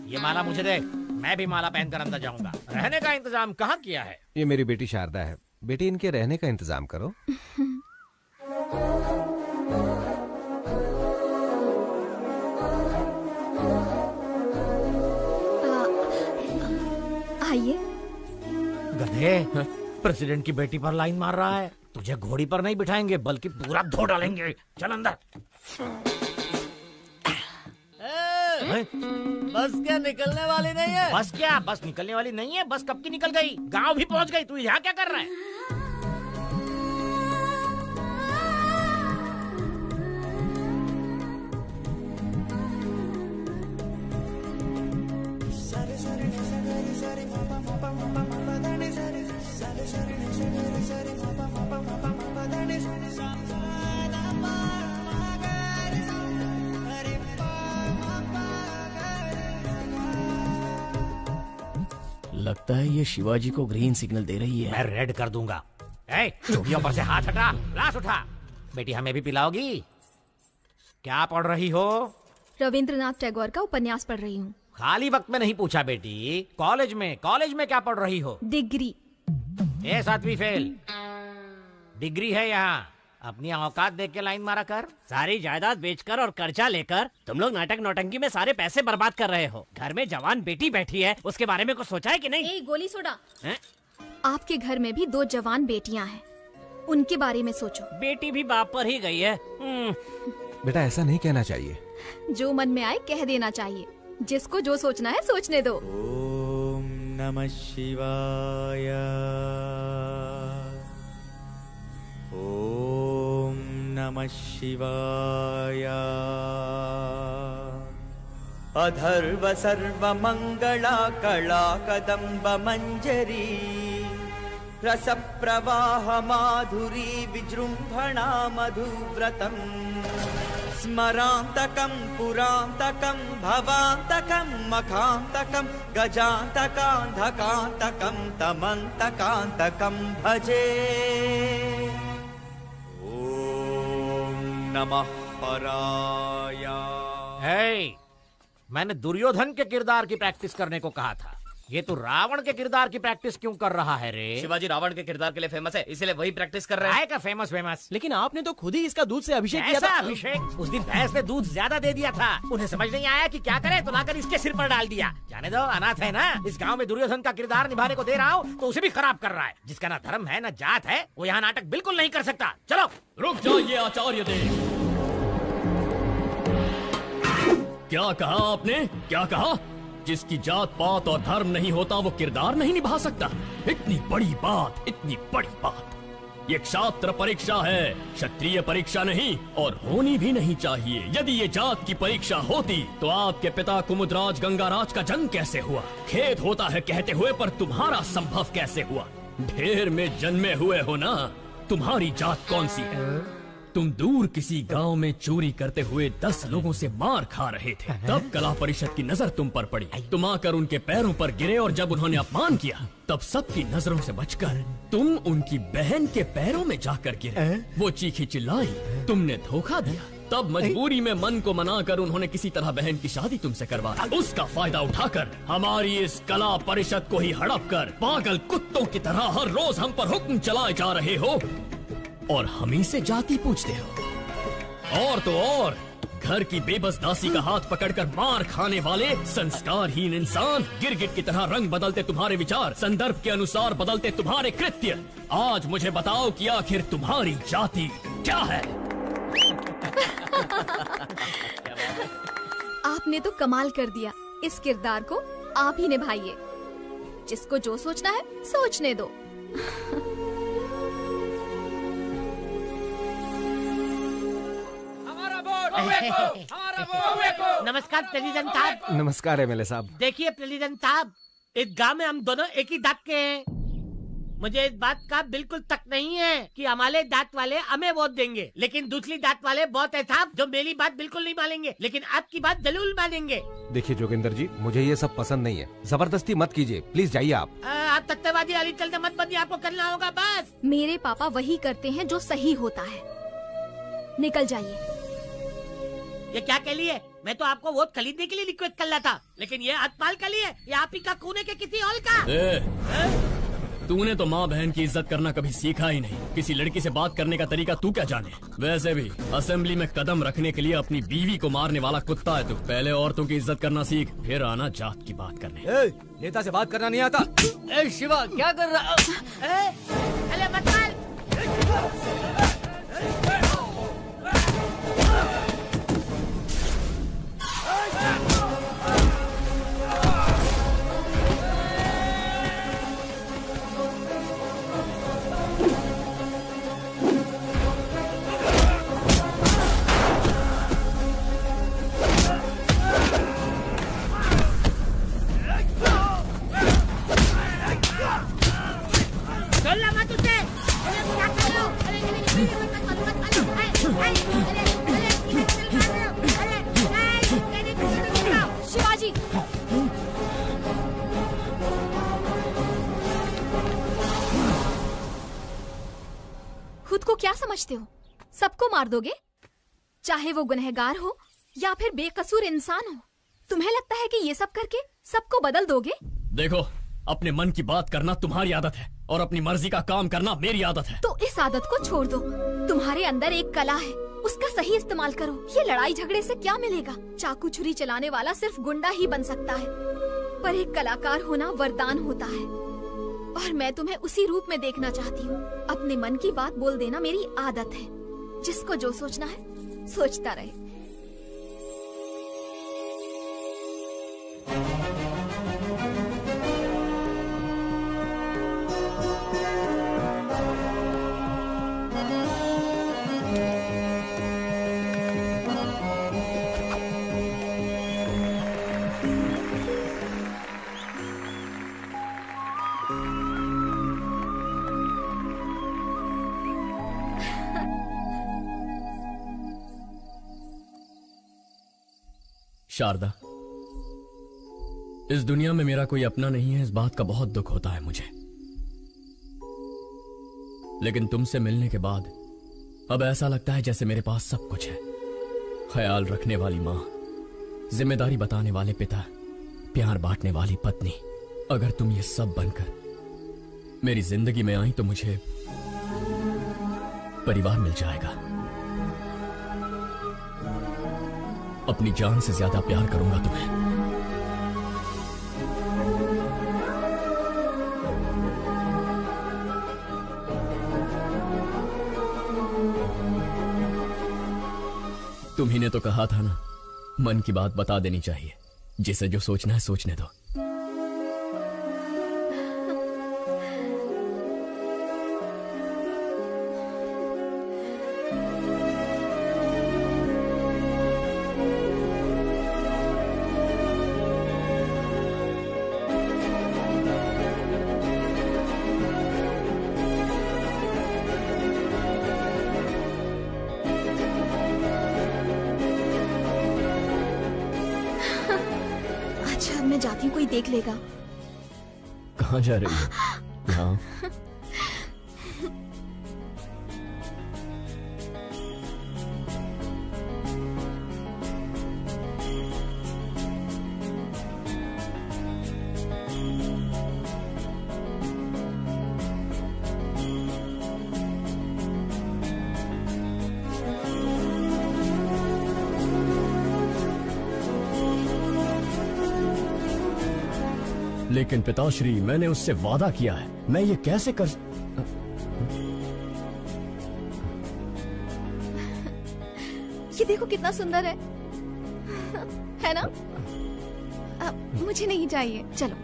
ये माला मुझे दे, मैं भी माला पहनकर अंदर जाऊंगा। रहने का इंतजाम कहाँ किया है? ये मेरी बेटी शारदा है। बेटी, इनके रहने का इंतजाम करो। आइए। गधे, प्रेसिडेंट की बेटी पर लाइन मार रहा है। तुझे घोड़ी पर नहीं बिठाएंगे बल्कि पूरा धो डालेंगे। चल अंदर। बस क्या निकलने वाली नहीं है? बस क्या? बस निकलने वाली नहीं है? बस कब की निकल गई, गांव भी पहुंच गई। तू यहाँ क्या कर रहा है? लगता है ये शिवाजी को ग्रीन सिग्नल दे रही है। मैं रेड कर दूंगा। चूड़ियों पर से हाथ हटा, ग्लास उठा। बेटी, हमें भी पिलाओगी? क्या पढ़ रही हो? रविंद्रनाथ टैगोर का उपन्यास पढ़ रही हूँ। खाली वक्त में नहीं पूछा बेटी। कॉलेज में क्या पढ़ रही हो? डिग्री। 7वीं फेल। डिग्री है यहाँ। अपनी औकात देख के लाइन मारा कर। सारी जायदाद बेचकर और कर्जा लेकर तुम लोग नाटक नौटंकी में सारे पैसे बर्बाद कर रहे हो। घर में जवान बेटी बैठी है, उसके बारे में कुछ सोचा है कि नहीं? गोली सोडा। आपके घर में भी 2 जवान बेटियां हैं, उनके बारे में सोचो। बेटी भी बाप पर ही गई है। बेटा, ऐसा नहीं कहना चाहिए। जो मन में आए कह देना चाहिए। जिसको जो सोचना है सोचने दो। ओम नमः शिवाय। ओम नमः शिवाय। अधर्व सर्व मंगला कला कदम्ब मंजरी रस प्रवाह माधुरी विजृंभणा मधुव्रतम् स्मरांतकं पुरांतकं भवांतकं मखांतकं गजांतकांधकांतकं तमंतकांतकं भजे। ओम नमः पराय। मैंने दुर्योधन के किरदार की प्रैक्टिस करने को कहा था। ये तो रावण के किरदार की प्रैक्टिस क्यों कर रहा है रे? शिवाजी रावण के किरदार के लिए फेमस है, इसलिए वही प्रैक्टिस कर रहे हैं। का फेमस। लेकिन आपने तो खुद ही इसका दूध से अभिषेक किया था। अभिषेक? उस दिन भैंस ने दूध ज्यादा दे दिया था। उन्हें समझ नहीं आया कि क्या करे, तो लाकर इसके सिर पर डाल दिया। जाने दो, अनाथ है ना। इस गांव में दुर्योधन का किरदार निभाने को दे रहा हूँ तो उसे भी खराब कर रहा है। जिसका ना धर्म है ना जात है, वो यहाँ नाटक बिल्कुल नहीं कर सकता। चलो। रुक जाइए आचार्य देव। क्या कहा आपने? क्या कहा? जिसकी जात पात और धर्म नहीं होता वो किरदार नहीं निभा सकता? इतनी बड़ी बात, इतनी बड़ी बात। ये क्षात्र परीक्षा है, क्षत्रिय परीक्षा नहीं, और होनी भी नहीं चाहिए। यदि ये जात की परीक्षा होती तो आपके पिता कुमुदराज गंगाराज का जन्म कैसे हुआ? खेद होता है कहते हुए, पर तुम्हारा संभव कैसे हुआ? ढेर में जन्मे हुए हो ना। तुम्हारी जात कौन सी है? तुम दूर किसी गांव में चोरी करते हुए 10 लोगों से मार खा रहे थे। तब कला परिषद की नजर तुम पर पड़ी। तुम आकर उनके पैरों पर गिरे और जब उन्होंने अपमान किया तब सबकी नजरों से बचकर तुम उनकी बहन के पैरों में जाकर गिरे। वो चीखी चिल्लाई, तुमने धोखा दिया। तब मजबूरी में मन को मनाकर उन्होंने किसी तरह बहन की शादी तुमसे करवा दी। उसका फायदा उठाकर हमारी इस कला परिषद को ही हड़प कर पागल कुत्तों की तरह हर रोज हम पर हुक्म चलाए जा रहे हो और हम ही से जाति पूछते हो। और तो और घर की बेबस दासी का हाथ पकड़कर मार खाने वाले संस्कारहीन इंसान, गिरगिट की तरह रंग बदलते तुम्हारे विचार, संदर्भ के अनुसार बदलते तुम्हारे कृत्य। आज मुझे बताओ कि आखिर तुम्हारी जाति क्या है? आपने तो कमाल कर दिया। इस किरदार को आप ही निभाइए। जिसको जो सोचना है सोचने दो। नमस्कार प्रेसिडेंट साहब। नमस्कार एमएलए साहब। देखिए प्रेसिडेंट साहब, इस गांव में हम दोनों एक ही दांत के हैं। मुझे इस बात का बिल्कुल तक नहीं है कि हमारे दांत वाले हमें वोट देंगे, लेकिन दूसरी दांत वाले बहुत है साहब जो मेरी बात बिल्कुल नहीं मानेंगे, लेकिन आपकी बात जरूर मानेंगे। देखिए जोगिंदर जी, मुझे ये सब पसंद नहीं है। जबरदस्ती मत कीजिए, प्लीज जाइए आप। आप सत्यवादी अली चलते मत बनिए, आपको करना होगा बस। मेरे पापा वही करते हैं जो सही होता है। निकल जाइए। ये क्या के लिए? मैं तो आपको वोट खरीदने के लिए रिक्वेस्ट कर रहा था, लेकिन ये हथपाल के लिए या आप ही का खून है के किसी और का? तूने तो माँ बहन की इज्जत करना कभी सीखा ही नहीं। किसी लड़की से बात करने का तरीका तू क्या जाने? वैसे भी असेंबली में कदम रखने के लिए अपनी बीवी को मारने वाला कुत्ता है तू। पहले औरतों की इज्जत करना सीख, फिर आना जात की बात करने। नेता से बात करना नहीं आता? शिवा क्या कर रहा? अरे मत मार। शिवाजी, खुद को क्या समझते हो? सबको मार दोगे, चाहे वो गुनहगार हो या फिर बेकसूर इंसान हो। तुम्हें लगता है कि ये सब करके सबको बदल दोगे? देखो, अपने मन की बात करना तुम्हारी आदत है और अपनी मर्जी का काम करना मेरी आदत है। तो इस आदत को छोड़ दो। तुम्हारे अंदर एक कला है, उसका सही इस्तेमाल करो। ये लड़ाई झगड़े से क्या मिलेगा? चाकू छुरी चलाने वाला सिर्फ गुंडा ही बन सकता है, पर एक कलाकार होना वरदान होता है। और मैं तुम्हें उसी रूप में देखना चाहती हूँ। अपने मन की बात बोल देना मेरी आदत है। जिसको जो सोचना है सोचता रहे। शारदा, इस दुनिया में मेरा कोई अपना नहीं है, इस बात का बहुत दुख होता है मुझे। लेकिन तुमसे मिलने के बाद अब ऐसा लगता है जैसे मेरे पास सब कुछ है। ख्याल रखने वाली माँ, जिम्मेदारी बताने वाले पिता, प्यार बांटने वाली पत्नी। अगर तुम ये सब बनकर मेरी जिंदगी में आई तो मुझे परिवार मिल जाएगा। अपनी जान से ज्यादा प्यार करूंगा तुम्हें। तुम्ही ने तो कहा था ना, मन की बात बता देनी चाहिए। जिसे जो सोचना है सोचने दो। मैं जाती हूँ, कोई देख लेगा। कहाँ जा रही हो? यहाँ। लेकिन पिताश्री, मैंने उससे वादा किया है, मैं ये कैसे कर। ये देखो कितना सुंदर है ना? मुझे नहीं चाहिए, चलो।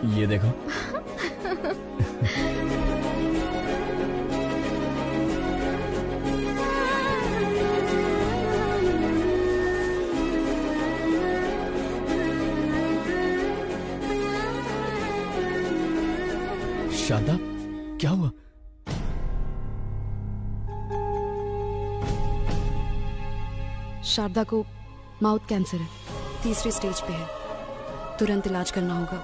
ये देखो। शारदा, क्या हुआ? शारदा को माउथ कैंसर है, 3री स्टेज पे है। तुरंत इलाज करना होगा।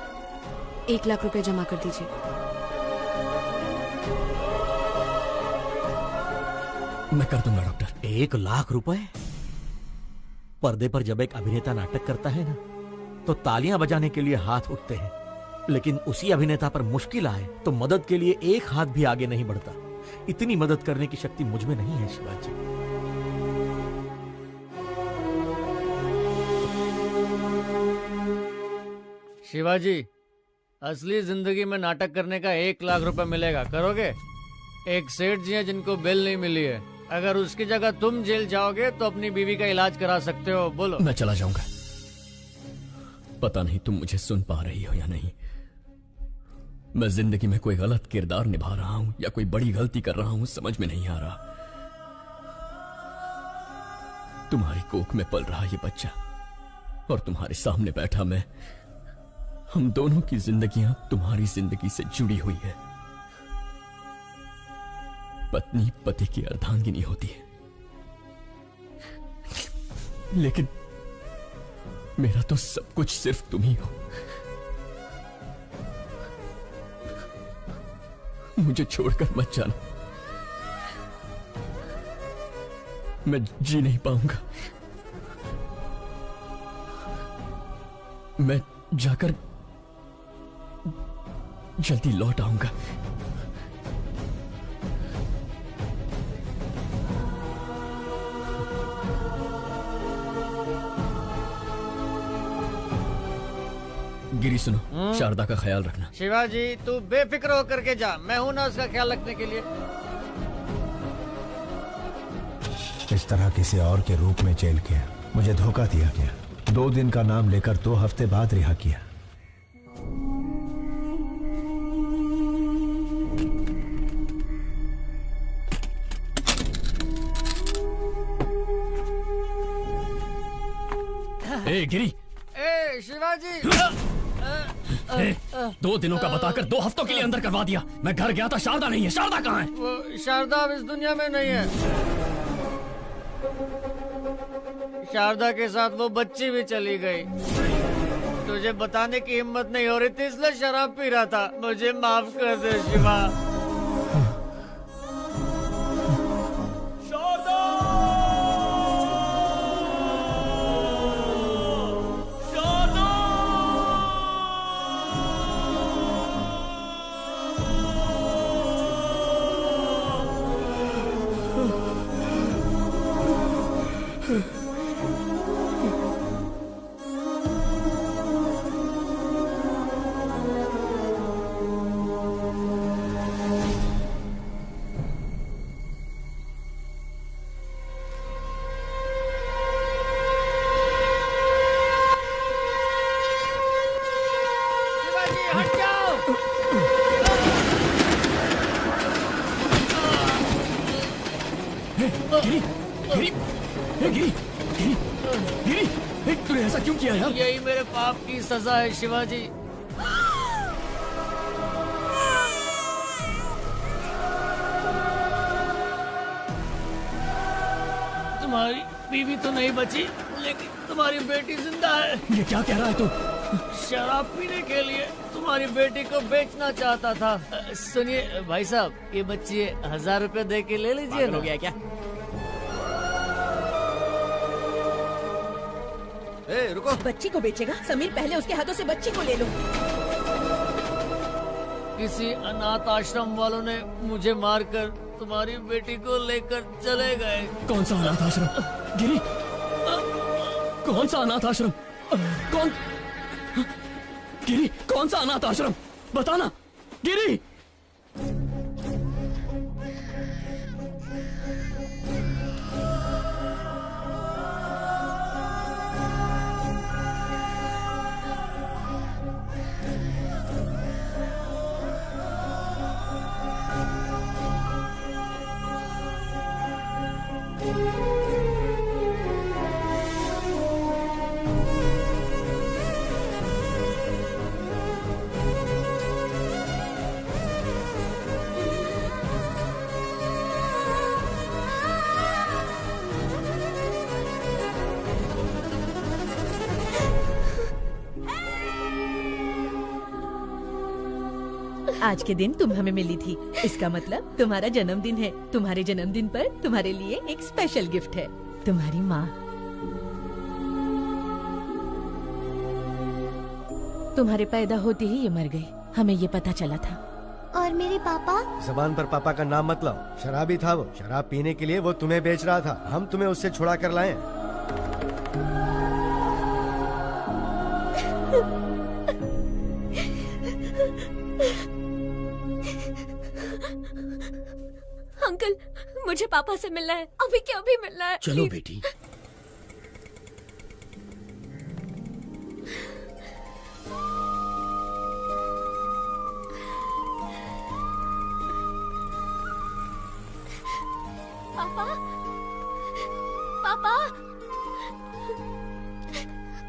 1 लाख रुपए जमा कर दीजिए। मैं कर दूंगा डॉक्टर। 1 लाख रुपए? पर्दे पर जब एक अभिनेता नाटक करता है ना, तो तालियां बजाने के लिए हाथ उठते हैं, लेकिन उसी अभिनेता पर मुश्किल आए तो मदद के लिए एक हाथ भी आगे नहीं बढ़ता। इतनी मदद करने की शक्ति मुझ में नहीं है शिवाजी। शिवाजी, असली जिंदगी में नाटक करने का 1 लाख रुपए मिलेगा, करोगे? एक सेठ जी हैं जिनको बेल नहीं मिली है, अगर उसकी जगह तुम जेल जाओगे तो अपनी बीवी का इलाज करा सकते हो। बोलो। मैं चला जाऊंगा। पता नहीं तुम मुझे सुन पा रही हो या नहीं। मैं जिंदगी में कोई गलत किरदार निभा रहा हूं या कोई बड़ी गलती कर रहा हूं, समझ में नहीं आ रहा। तुम्हारी कोख में पल रहा ये बच्चा और तुम्हारे सामने बैठा मैं, हम दोनों की जिंदगियां तुम्हारी जिंदगी से जुड़ी हुई है। पत्नी पति की अर्धांगिनी होती है, लेकिन मेरा तो सब कुछ सिर्फ तुम ही हो। मुझे छोड़कर मत जाना, मैं जी नहीं पाऊंगा। मैं जाकर जल्दी लौट आऊंगा। गिरी सुनो, शारदा का ख्याल रखना। शिवाजी, तू बेफिक्र होकर के जा, मैं हूं ना उसका ख्याल रखने के लिए। इस तरह किसी और के रूप में जेल किया, मुझे धोखा दिया गया। 2 दिन का नाम लेकर 2 हफ्ते बाद रिहा किया। ए गिरी, ए शिवाजी, 2 दिनों का बताकर 2 हफ्तों के लिए अंदर करवा दिया। मैं घर गया था, शारदा नहीं है। शारदा कहाँ है? वो शारदा अब इस दुनिया में नहीं है। शारदा के साथ वो बच्ची भी चली गई। तुझे बताने की हिम्मत नहीं हो रही थी, इसलिए शराब पी रहा था। मुझे माफ कर दे शिवा। यही मेरे पाप की सजा है शिवाजी। तुम्हारी बीवी तो नहीं बची, लेकिन तुम्हारी बेटी जिंदा है। ये क्या कह रहा है तू? शराब पीने के लिए तुम्हारी बेटी को बेचना चाहता था। सुनिए भाई साहब, ये बच्ची 1000 रुपए दे के ले लीजिए। हो गया क्या? रुको। बच्ची को बेचेगा? समीर, पहले उसके हाथों से बच्ची को ले लो। किसी अनाथ आश्रम वालों ने मुझे मारकर तुम्हारी बेटी को लेकर चले गए। कौन सा अनाथ आश्रम? गिरी, कौन सा अनाथ आश्रम? कौन? गिरी, कौन सा अनाथ आश्रम? बताना गिरी। आज के दिन तुम हमें मिली थी, इसका मतलब तुम्हारा जन्मदिन है। तुम्हारे जन्मदिन पर तुम्हारे लिए एक स्पेशल गिफ्ट है, तुम्हारी माँ। तुम्हारे पैदा होते ही ये मर गई, हमें ये पता चला था। और मेरे पापा? जबान पर पापा का नाम मत लाओ, शराबी था वो। शराब पीने के लिए वो तुम्हें बेच रहा था, हम तुम्हें उससे छुड़ा कर लाए। अंकल, मुझे पापा से मिलना है, अभी के अभी मिलना है। चलो बेटी। पापा, पापा,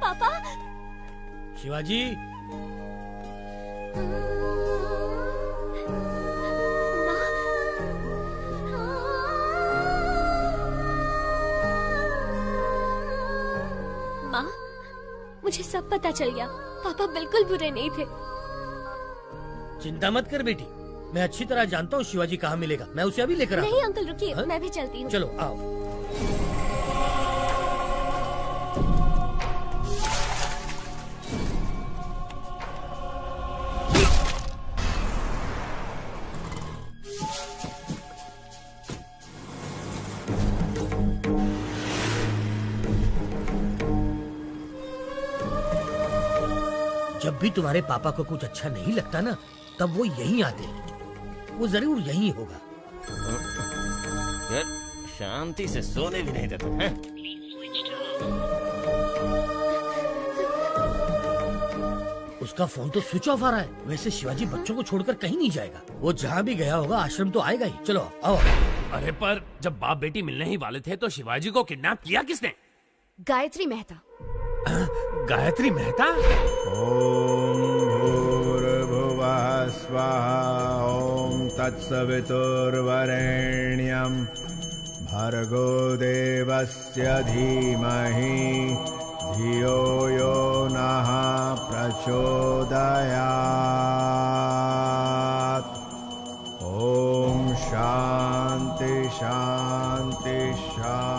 पापा। शिवाजी, माँ, मुझे सब पता चल गया। पापा बिल्कुल बुरे नहीं थे। चिंता मत कर बेटी, मैं अच्छी तरह जानता हूँ शिवाजी कहाँ मिलेगा। मैं उसे अभी लेकर आता हूँ। नहीं अंकल, रुकिए, मैं भी चलती हूँ। चलो आओ। जब भी तुम्हारे पापा को कुछ अच्छा नहीं लगता ना, तब वो यहीं आते हैं। वो जरूर यहीं होगा। यार, शांति से सोने भी नहीं देते हैं। उसका फोन तो स्विच ऑफ आ रहा है। वैसे शिवाजी बच्चों को छोड़कर कहीं नहीं जाएगा। वो जहाँ भी गया होगा आश्रम तो आएगा ही। चलो आओ। अरे पर जब बाप बेटी मिलने ही वाले थे तो शिवाजी को किडनैप किया किसने? गायत्री मेहता। गायत्री मेहता? ओम भूर्भुवः स्वाहा ओम तत्सवितुर्वरेण्यं भर्गो देवस्य धीमहि धियो यो नः प्रचोदयात्। ओम शांति शांति शांति।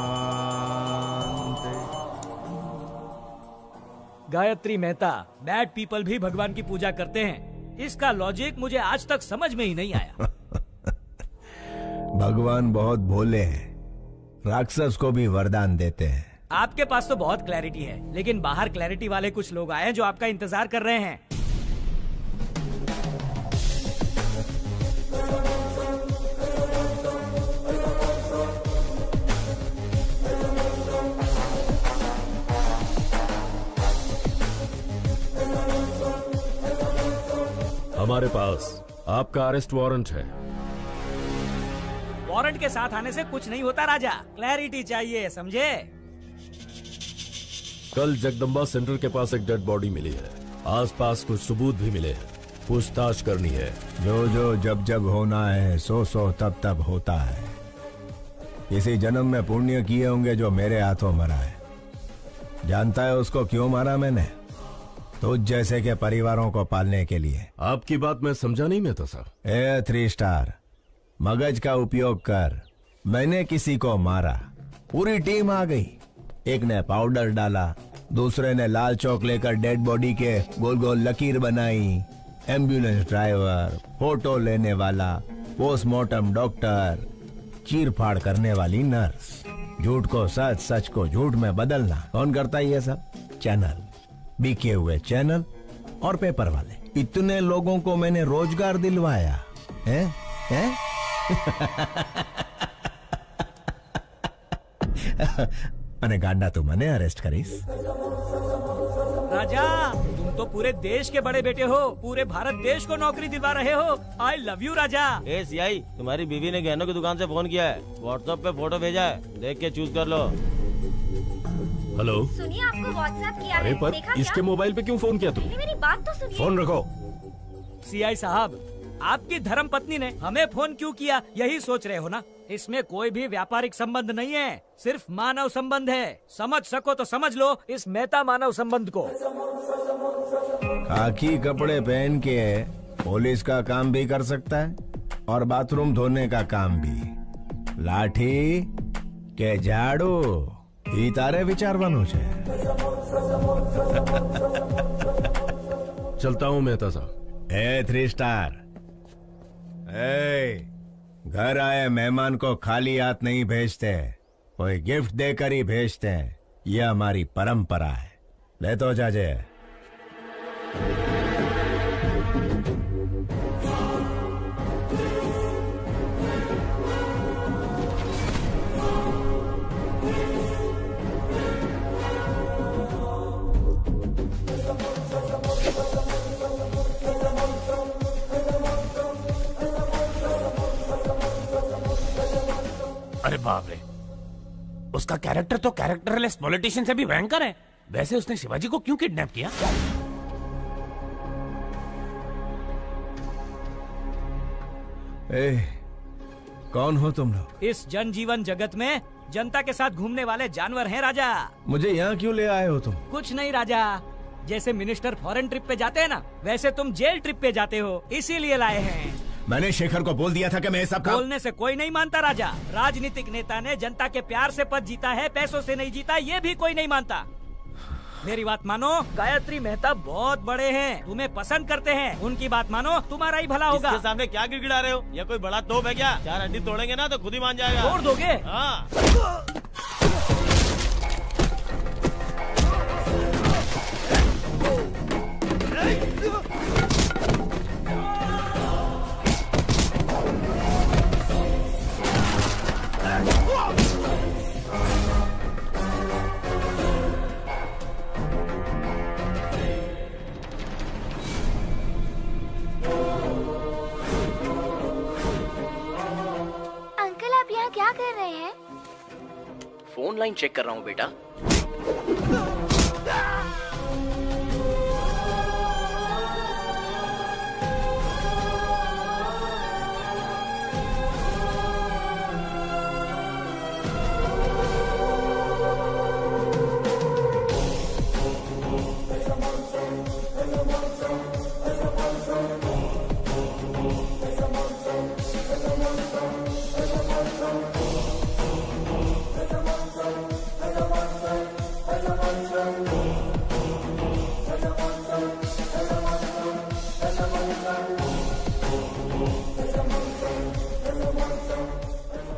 गायत्री मेहता, बैड पीपल भी भगवान की पूजा करते हैं। इसका लॉजिक मुझे आज तक समझ में ही नहीं आया। भगवान बहुत भोले हैं, राक्षस को भी वरदान देते हैं। आपके पास तो बहुत क्लैरिटी है, लेकिन बाहर क्लैरिटी वाले कुछ लोग आए हैं जो आपका इंतजार कर रहे हैं। हमारे पास आपका अरेस्ट वारंट है। वारंट के साथ आने से कुछ नहीं होता राजा, क्लैरिटी चाहिए, समझे? कल जगदम्बा सेंटर के पास एक डेड बॉडी मिली है। आसपास कुछ सबूत भी मिले हैं, पूछताछ करनी है। जो जो जब जब होना है, सो सो तब तब होता है। किसी जन्म में पुण्य किए होंगे जो मेरे हाथों मरा है। जानता है उसको क्यों मारा मैंने? तुझ जैसे के परिवारों को पालने के लिए। आपकी बात मैं समझा नहीं मैं तो सर। 3 स्टार, मगज का उपयोग कर। मैंने किसी को मारा, पूरी टीम आ गई। एक ने पाउडर डाला, दूसरे ने लाल चौक लेकर डेड बॉडी के गोल गोल लकीर बनाई, एम्बुलेंस ड्राइवर, फोटो लेने वाला, पोस्टमार्टम डॉक्टर, चीर फाड़ करने वाली नर्स, झूठ को सच, सच को झूठ में बदलना, कौन करता है ये सब? चैनल, बिके हुए चैनल और पेपर वाले। इतने लोगों को मैंने रोजगार दिलवाया है? मैंने गांडा तू मने अरेस्ट करीस। राजा, तुम तो पूरे देश के बड़े बेटे हो, पूरे भारत देश को नौकरी दिलवा रहे हो। आई love you Raja. A CI, तुम्हारी बीवी ने गहनों की दुकान से फोन किया है, व्हाट्सएप पे फोटो भेजा है, देख के चूज कर लो। हेलो, सुनिए, आपको व्हाट्सएप किया अरे है, पर देखा इसके क्या? मोबाइल पे क्यों फोन किया तुमने? पहले मेरी बात तो सुनिए। फोन रखो। सीआई साहब, आपकी धर्म पत्नी ने हमें फोन क्यों किया, यही सोच रहे हो ना? इसमें कोई भी व्यापारिक संबंध नहीं है, सिर्फ मानव संबंध है। समझ सको तो समझ लो इस मेहता मानव संबंध को। खाकी कपड़े पहन के पुलिस का काम भी कर सकता है और बाथरूम धोने का काम भी। लाठी के झाड़ू ई तारे विचारवानु छे। चलता हूँ मेहता साहब। ए 3 स्टार, घर आए मेहमान को खाली हाथ नहीं भेजते, कोई गिफ्ट देकर ही भेजते हैं, यह हमारी परंपरा है। ले तो जाजे। अरे बाप रे, उसका कैरेक्टर तो कैरेक्टरलेस पॉलिटिशियन से भी भयंकर है। वैसे उसने शिवाजी को क्यों किडनैप किया? कौन हो तुम लोग? इस जनजीवन जगत में जनता के साथ घूमने वाले जानवर हैं राजा। मुझे यहाँ क्यों ले आए हो तुम? कुछ नहीं राजा, जैसे मिनिस्टर फॉरेन ट्रिप पे जाते हैं ना, वैसे तुम जेल ट्रिप पे जाते हो, इसीलिए लाए हैं। मैंने शेखर को बोल दिया था कि मैं सब काम... बोलने से कोई नहीं मानता राजा। राजनीतिक नेता ने जनता के प्यार से पद जीता है, पैसों से नहीं जीता, ये भी कोई नहीं मानता। मेरी बात मानो, गायत्री मेहता बहुत बड़े हैं, तुम्हें पसंद करते हैं, उनकी बात मानो, तुम्हारा ही भला होगा। इसके सामने क्या गिड़गिड़ा रहे हो? ये कोई बड़ा तोप है क्या? 4 हड्डी तोड़ेंगे ना तो खुद ही मान जाएगा। तोड़ दोगे? हाँ। क्या कर रहे हैं? फोन लाइन चेक कर रहा हूँ बेटा।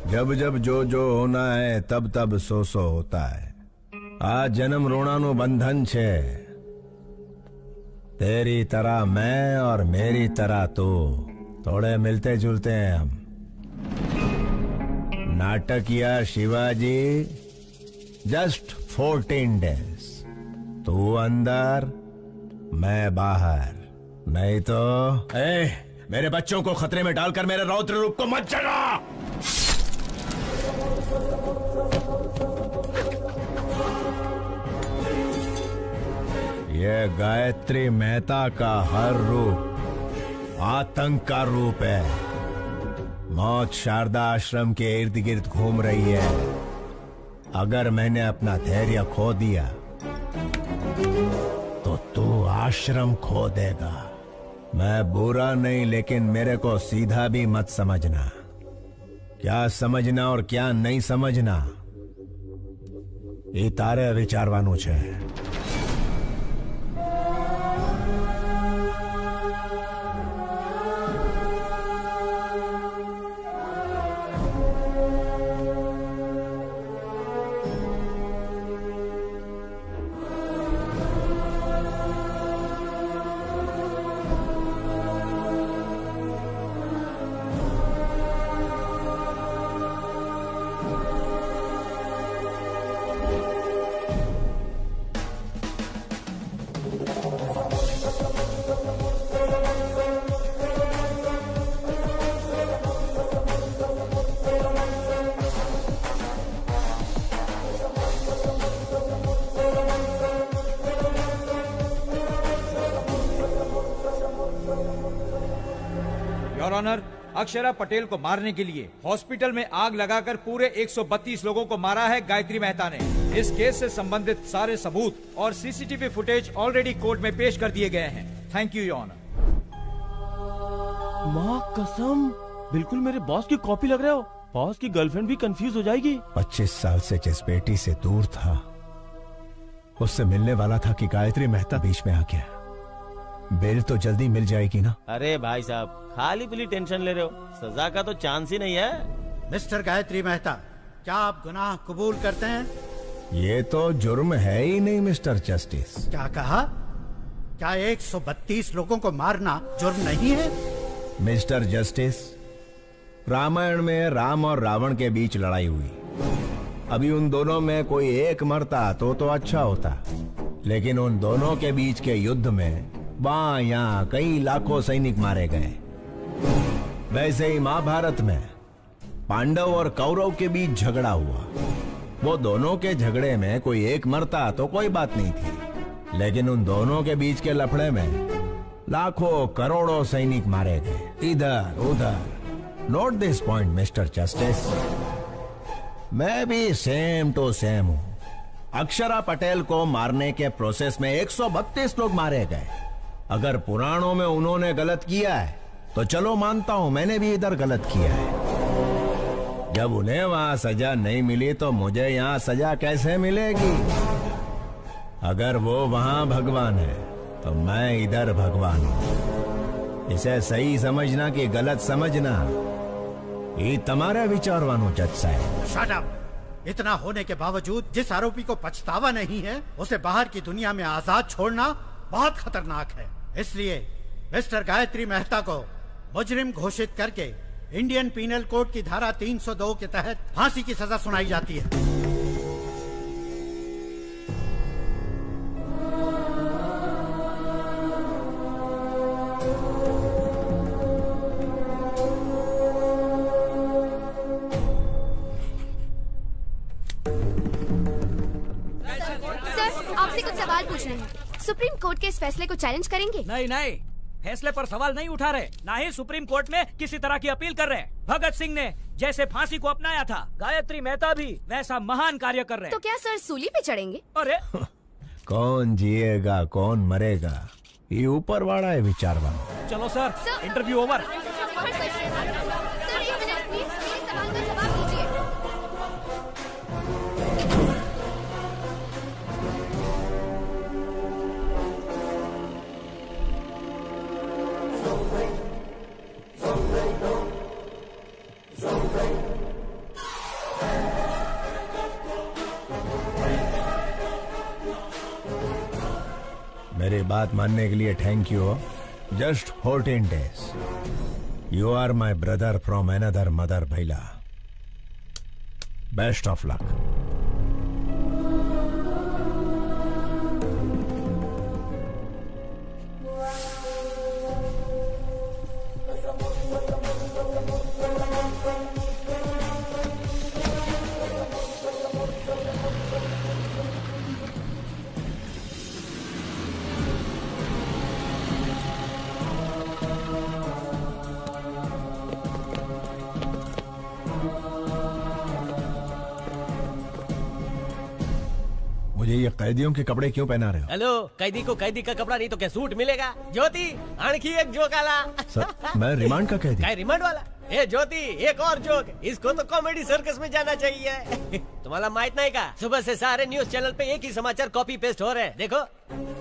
जब जब जो जो होना है तब तब सो सो होता है। आज जन्म रोणानु बंधन छे, तेरी तरह मैं और मेरी तरह तू, थोड़े मिलते जुलते हैं हम। नाटकिया शिवाजी, जस्ट 14 डेज, तू अंदर मैं बाहर, नहीं तो मेरे बच्चों को खतरे में डालकर मेरे रौद्र रूप को मत जगा। ये गायत्री मेहता का हर रूप आतंक का रूप है। मौत शारदा आश्रम के इर्द गिर्द घूम रही है। अगर मैंने अपना धैर्य खो दिया तो तू आश्रम खो देगा। मैं बुरा नहीं, लेकिन मेरे को सीधा भी मत समझना। क्या समझना और क्या नहीं समझना ये तारे विचारवानु छे। योर ऑनर, अक्षरा पटेल को मारने के लिए हॉस्पिटल में आग लगाकर पूरे 132 लोगों को मारा है गायत्री मेहता ने। इस केस से संबंधित सारे सबूत और सीसीटीवी फुटेज ऑलरेडी कोर्ट में पेश कर दिए गए हैं। Thank you your honour. माँ कसम, बिल्कुल मेरे बॉस की कॉपी लग रहे हो। बॉस की गर्लफ्रेंड भी कंफ्यूज हो जाएगी। 25 साल से जिस बेटी से दूर था, उससे मिलने वाला था कि गायत्री मेहता बीच में आ गया। बेल तो जल्दी मिल जाएगी ना? अरे भाई साहब, खाली पीली टेंशन ले रहे हो, सजा का तो चांस ही नहीं है। मिस्टर गायत्री मेहता, क्या आप गुनाह कबूल करते हैं? ये तो जुर्म है ही नहीं मिस्टर जस्टिस। क्या कहा? क्या 132 लोगों को मारना जुर्म नहीं है? मिस्टर जस्टिस, रामायण में राम और रावण के बीच लड़ाई हुई। अभी उन दोनों में कोई एक मरता तो अच्छा होता, लेकिन उन दोनों के बीच के युद्ध में वहां यहाँ कई लाखों सैनिक मारे गए। वैसे ही महाभारत में पांडव और कौरव के बीच झगड़ा हुआ। वो दोनों के झगड़े में कोई एक मरता तो कोई बात नहीं थी, लेकिन उन दोनों के बीच के लफड़े में लाखों करोड़ों सैनिक मारे गए इधर उधर। Note this point mister justice, मैं भी सेम टू सेम हूं। अक्षरा पटेल को मारने के प्रोसेस में 132 लोग मारे गए। अगर पुराणों में उन्होंने गलत किया है तो चलो मानता हूं मैंने भी इधर गलत किया है। जब उन्हें वहां सजा नहीं मिली तो मुझे यहां सजा कैसे मिलेगी? अगर वो वहां भगवान है तो मैं इधर भगवान हूं। इसे सही समझना कि गलत समझना ये तुम्हारा विचारवानो जज साहब। Shut up! इतना होने के बावजूद जिस आरोपी को पछतावा नहीं है, उसे बाहर की दुनिया में आजाद छोड़ना बहुत खतरनाक है। इसलिए मिस्टर गायत्री मेहता को मुजरिम घोषित करके इंडियन पीनल कोड की धारा 302 के तहत फांसी की सजा सुनाई जाती है। सर, आपसे कुछ सवाल पूछने हैं। सुप्रीम कोर्ट के इस फैसले को चैलेंज करेंगे? नहीं नहीं, फैसले पर सवाल नहीं उठा रहे, ना ही सुप्रीम कोर्ट में किसी तरह की अपील कर रहे। भगत सिंह ने जैसे फांसी को अपनाया था, गायत्री मेहता भी वैसा महान कार्य कर रहे। तो क्या सर सूली पे चढ़ेंगे? अरे कौन जिएगा कौन मरेगा ये ऊपर वाला है विचारवान। चलो सर, इंटरव्यू ओवर। मेरी बात मानने के लिए thank you. Just 14 days। You are my brother from another mother भैला। Best of luck. मुझे ये कैदियों के कपड़े क्यों पहना रहे हो? हेलो, कैदी को कैदी का कपड़ा नहीं तो क्या सूट मिलेगा? ज्योति, आणखी एक जोक आला। सर, मैं रिमांड का कैदी? क्या रिमांड वाला? ए ज्योति, एक और जोक। इसको तो कॉमेडी सर्कस में जाना चाहिए। तुम्हारा माहित नहीं का? सुबह से सारे न्यूज चैनल पे एक ही समाचार कॉपी पेस्ट हो रहे हैं। देखो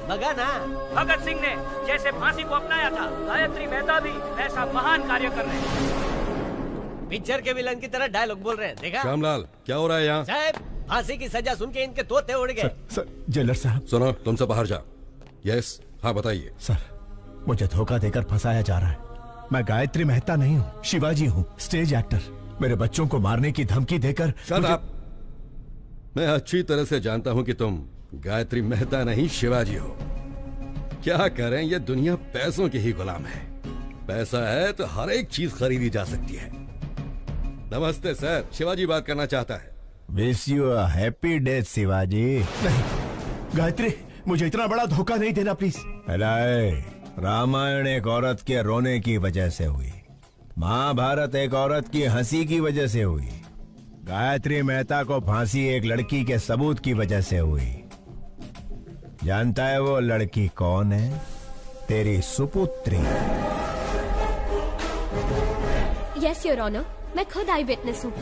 बगा ना। भगत सिंह ने जैसे फांसी को अपनाया था, गायत्री मेहता भी वैसा महान कार्य कर रहे हैं। पिक्चर के विलन की तरह डायलॉग बोल रहे हैं। देखा? श्यामलाल, क्या हो रहा है यहाँ? साहब, फांसी की सजा सुन के इनके तोते उड़ गए। सर, जेलर साहब। सुनो, तुम सब बाहर जा। यस, हाँ बताइए। सर, मुझे धोखा देकर फंसाया जा रहा है। मैं गायत्री मेहता नहीं हूँ, शिवाजी हूँ, स्टेज एक्टर। मेरे बच्चों को मारने की धमकी देकर मैं अच्छी तरह से जानता हूँ कि तुम गायत्री मेहता नहीं शिवाजी हो। क्या करें, ये दुनिया पैसों की ही गुलाम है। पैसा है तो हर एक चीज खरीदी जा सकती है। नमस्ते सर, शिवाजी बात करना चाहता है। Wish you a happy death Shivaji. नहीं गायत्री, मुझे इतना बड़ा धोखा नहीं देना प्लीज। रामायण एक औरत के रोने की वजह से हुई। महाभारत एक औरत की हंसी की वजह से हुई, गायत्री मेहता को फांसी एक लड़की के सबूत की वजह से हुई। जानता है वो लड़की कौन है? तेरी सुपुत्री। यस योर ऑनर, मैं खुद आई विटनेस हूँ।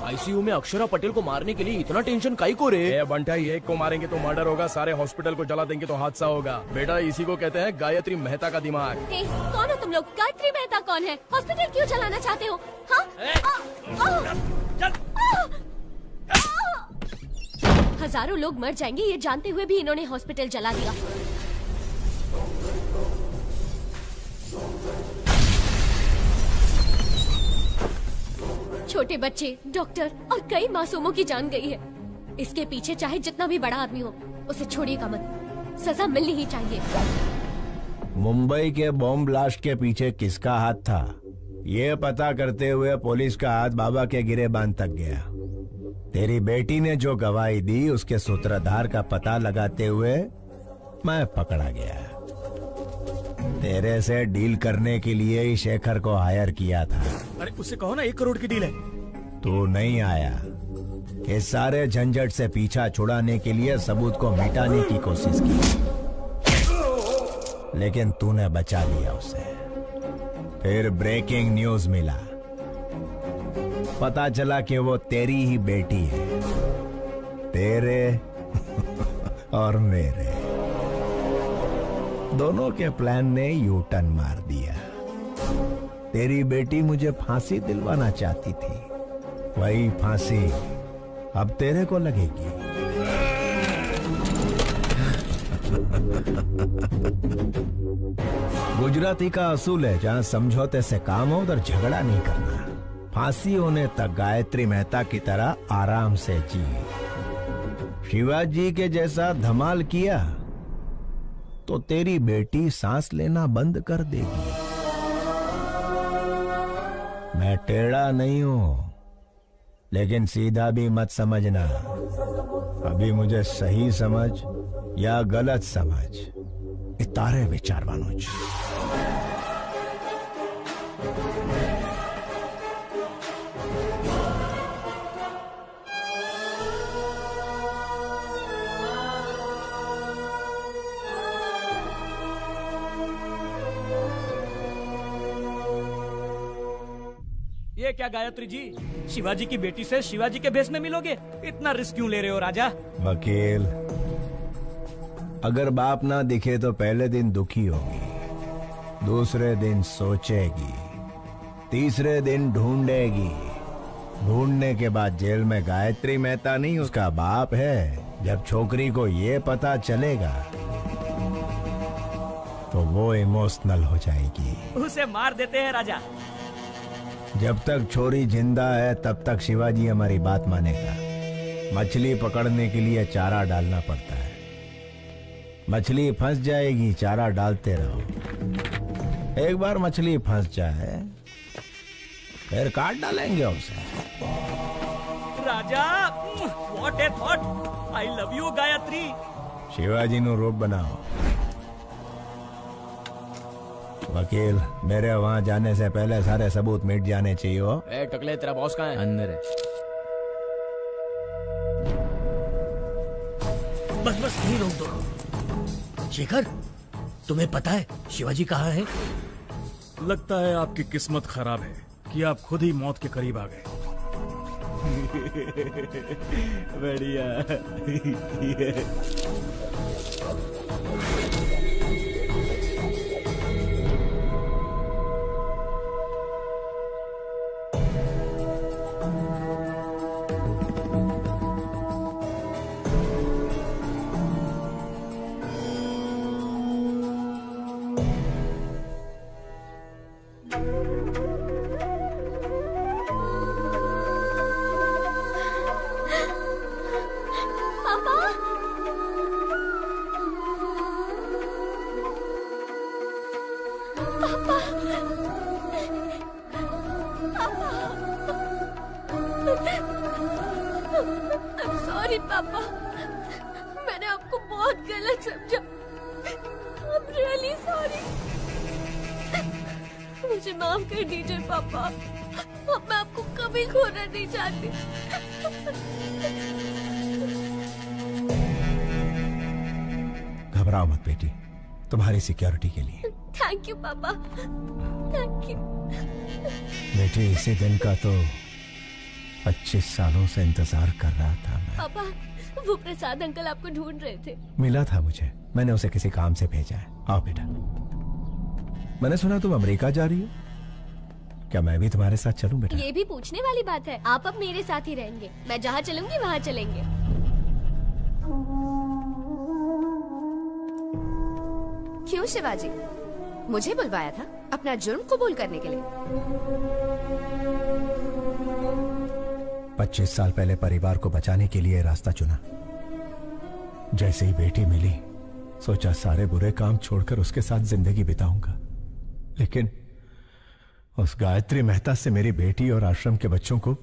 आईसीयू में अक्षरा पटेल को मारने के लिए इतना टेंशन काई को रे? बंटा, एक को मारेंगे तो मर्डर होगा, सारे हॉस्पिटल को जला देंगे तो हादसा होगा। बेटा, इसी को कहते हैं गायत्री मेहता का दिमाग। कौन हो तुम लोग? गायत्री मेहता कौन है? हॉस्पिटल क्यों जलाना चाहते हो? हाँ? हजारों लोग मर जाएंगे ये जानते हुए भी इन्होंने हॉस्पिटल जला दिया। छोटे बच्चे, डॉक्टर और कई मासूमों की जान गई है। इसके पीछे चाहे जितना भी बड़ा आदमी हो, उसे छोड़िएगा मत। सजा मिलनी ही चाहिए। मुंबई के बॉम्ब ब्लास्ट के पीछे किसका हाथ था, ये पता करते हुए पुलिस का हाथ बाबा के गिरेबान तक गया। तेरी बेटी ने जो गवाही दी उसके सूत्रधार का पता लगाते हुए मैं पकड़ा गया। तेरे से डील करने के लिए ही शेखर को हायर किया था। अरे उससे कहो ना 1 करोड़ की डील है। तू नहीं आया। इस सारे झंझट से पीछा छुड़ाने के लिए सबूत को मिटाने की कोशिश की, लेकिन तूने बचा लिया उसे। फिर ब्रेकिंग न्यूज मिला, पता चला कि वो तेरी ही बेटी है, तेरे और मेरे दोनों के प्लान ने यू टर्न मार दिया। तेरी बेटी मुझे फांसी दिलवाना चाहती थी, वही फांसी अब तेरे को लगेगी। गुजराती का असूल है, जहां समझौते से काम हो उधर झगड़ा नहीं करना। फांसी होने तक गायत्री मेहता की तरह आराम से जी। शिवाजी के जैसा धमाल किया तो तेरी बेटी सांस लेना बंद कर देगी। मैं टेढ़ा नहीं हूं, लेकिन सीधा भी मत समझना। अभी मुझे सही समझ या गलत समझ, इतारे विचारवानुज। ये क्या गायत्री जी, शिवाजी की बेटी से शिवाजी के भेष में मिलोगे? इतना रिस्क क्यों ले रहे हो राजा? वकील, अगर बाप ना दिखे तो पहले दिन दुखी होगी, दूसरे दिन सोचेगी, तीसरे दिन ढूंढेगी। ढूंढने के बाद जेल में गायत्री मेहता नहीं उसका बाप है। जब छोकरी को ये पता चलेगा तो वो इमोशनल हो जाएगी। उसे मार देते हैं राजा। जब तक छोरी जिंदा है तब तक शिवाजी हमारी बात मानेगा। मछली पकड़ने के लिए चारा डालना पड़ता है। मछली फंस जाएगी, चारा डालते रहो। एक बार मछली फंस जाए फिर काट डालेंगे उसे। Raja, what a thought. I love you Gayatri. Shivaji नु रूप बनाओ। वकील, मेरे वहां जाने से पहले सारे सबूत मिट जाने चाहिए। हो ए टकले, तेरा बॉस कहाँ है? अंदर है। बस बस यहीं रोक दो। शेखर, तुम्हें पता है शिवाजी कहाँ है? लगता है आपकी किस्मत खराब है कि आप खुद ही मौत के करीब आ गए। बढ़िया। सॉरी पापा, मैंने आपको बहुत गलत समझा। I'm really sorry. मुझे माफ कर दीजिए पापा। अब मैं आपको कभी खोना नहीं चाहती। घबराओ मत बेटी, तुम्हारी सिक्योरिटी के लिए। थैंक यू पापा, थैंक यू। बेटी इसी दिन का तो 25 सालों से इंतजार कर रहा था मैं। पापा, वो प्रसाद अंकल आपको ढूंढ रहे थे। मिला था मुझे, मैंने उसे किसी काम से भेजा है। आओ बेटा। मैंने सुना तुम अमेरिका जा रही हो, क्या मैं भी तुम्हारे साथ चलूं बेटा? ये भी पूछने वाली बात है। आप अब मेरे साथ ही रहेंगे, मैं जहाँ चलूंगी वहाँ चलेंगे। क्यों शिवाजी, मुझे बुलवाया था अपना जुर्म कबूल करने के लिए? 25 साल पहले परिवार को बचाने के लिए रास्ता चुना। जैसे ही बेटी मिली सोचा सारे बुरे काम छोड़कर उसके साथ जिंदगी बिताऊंगा, लेकिन उस गायत्री मेहता से मेरी बेटी और आश्रम के बच्चों को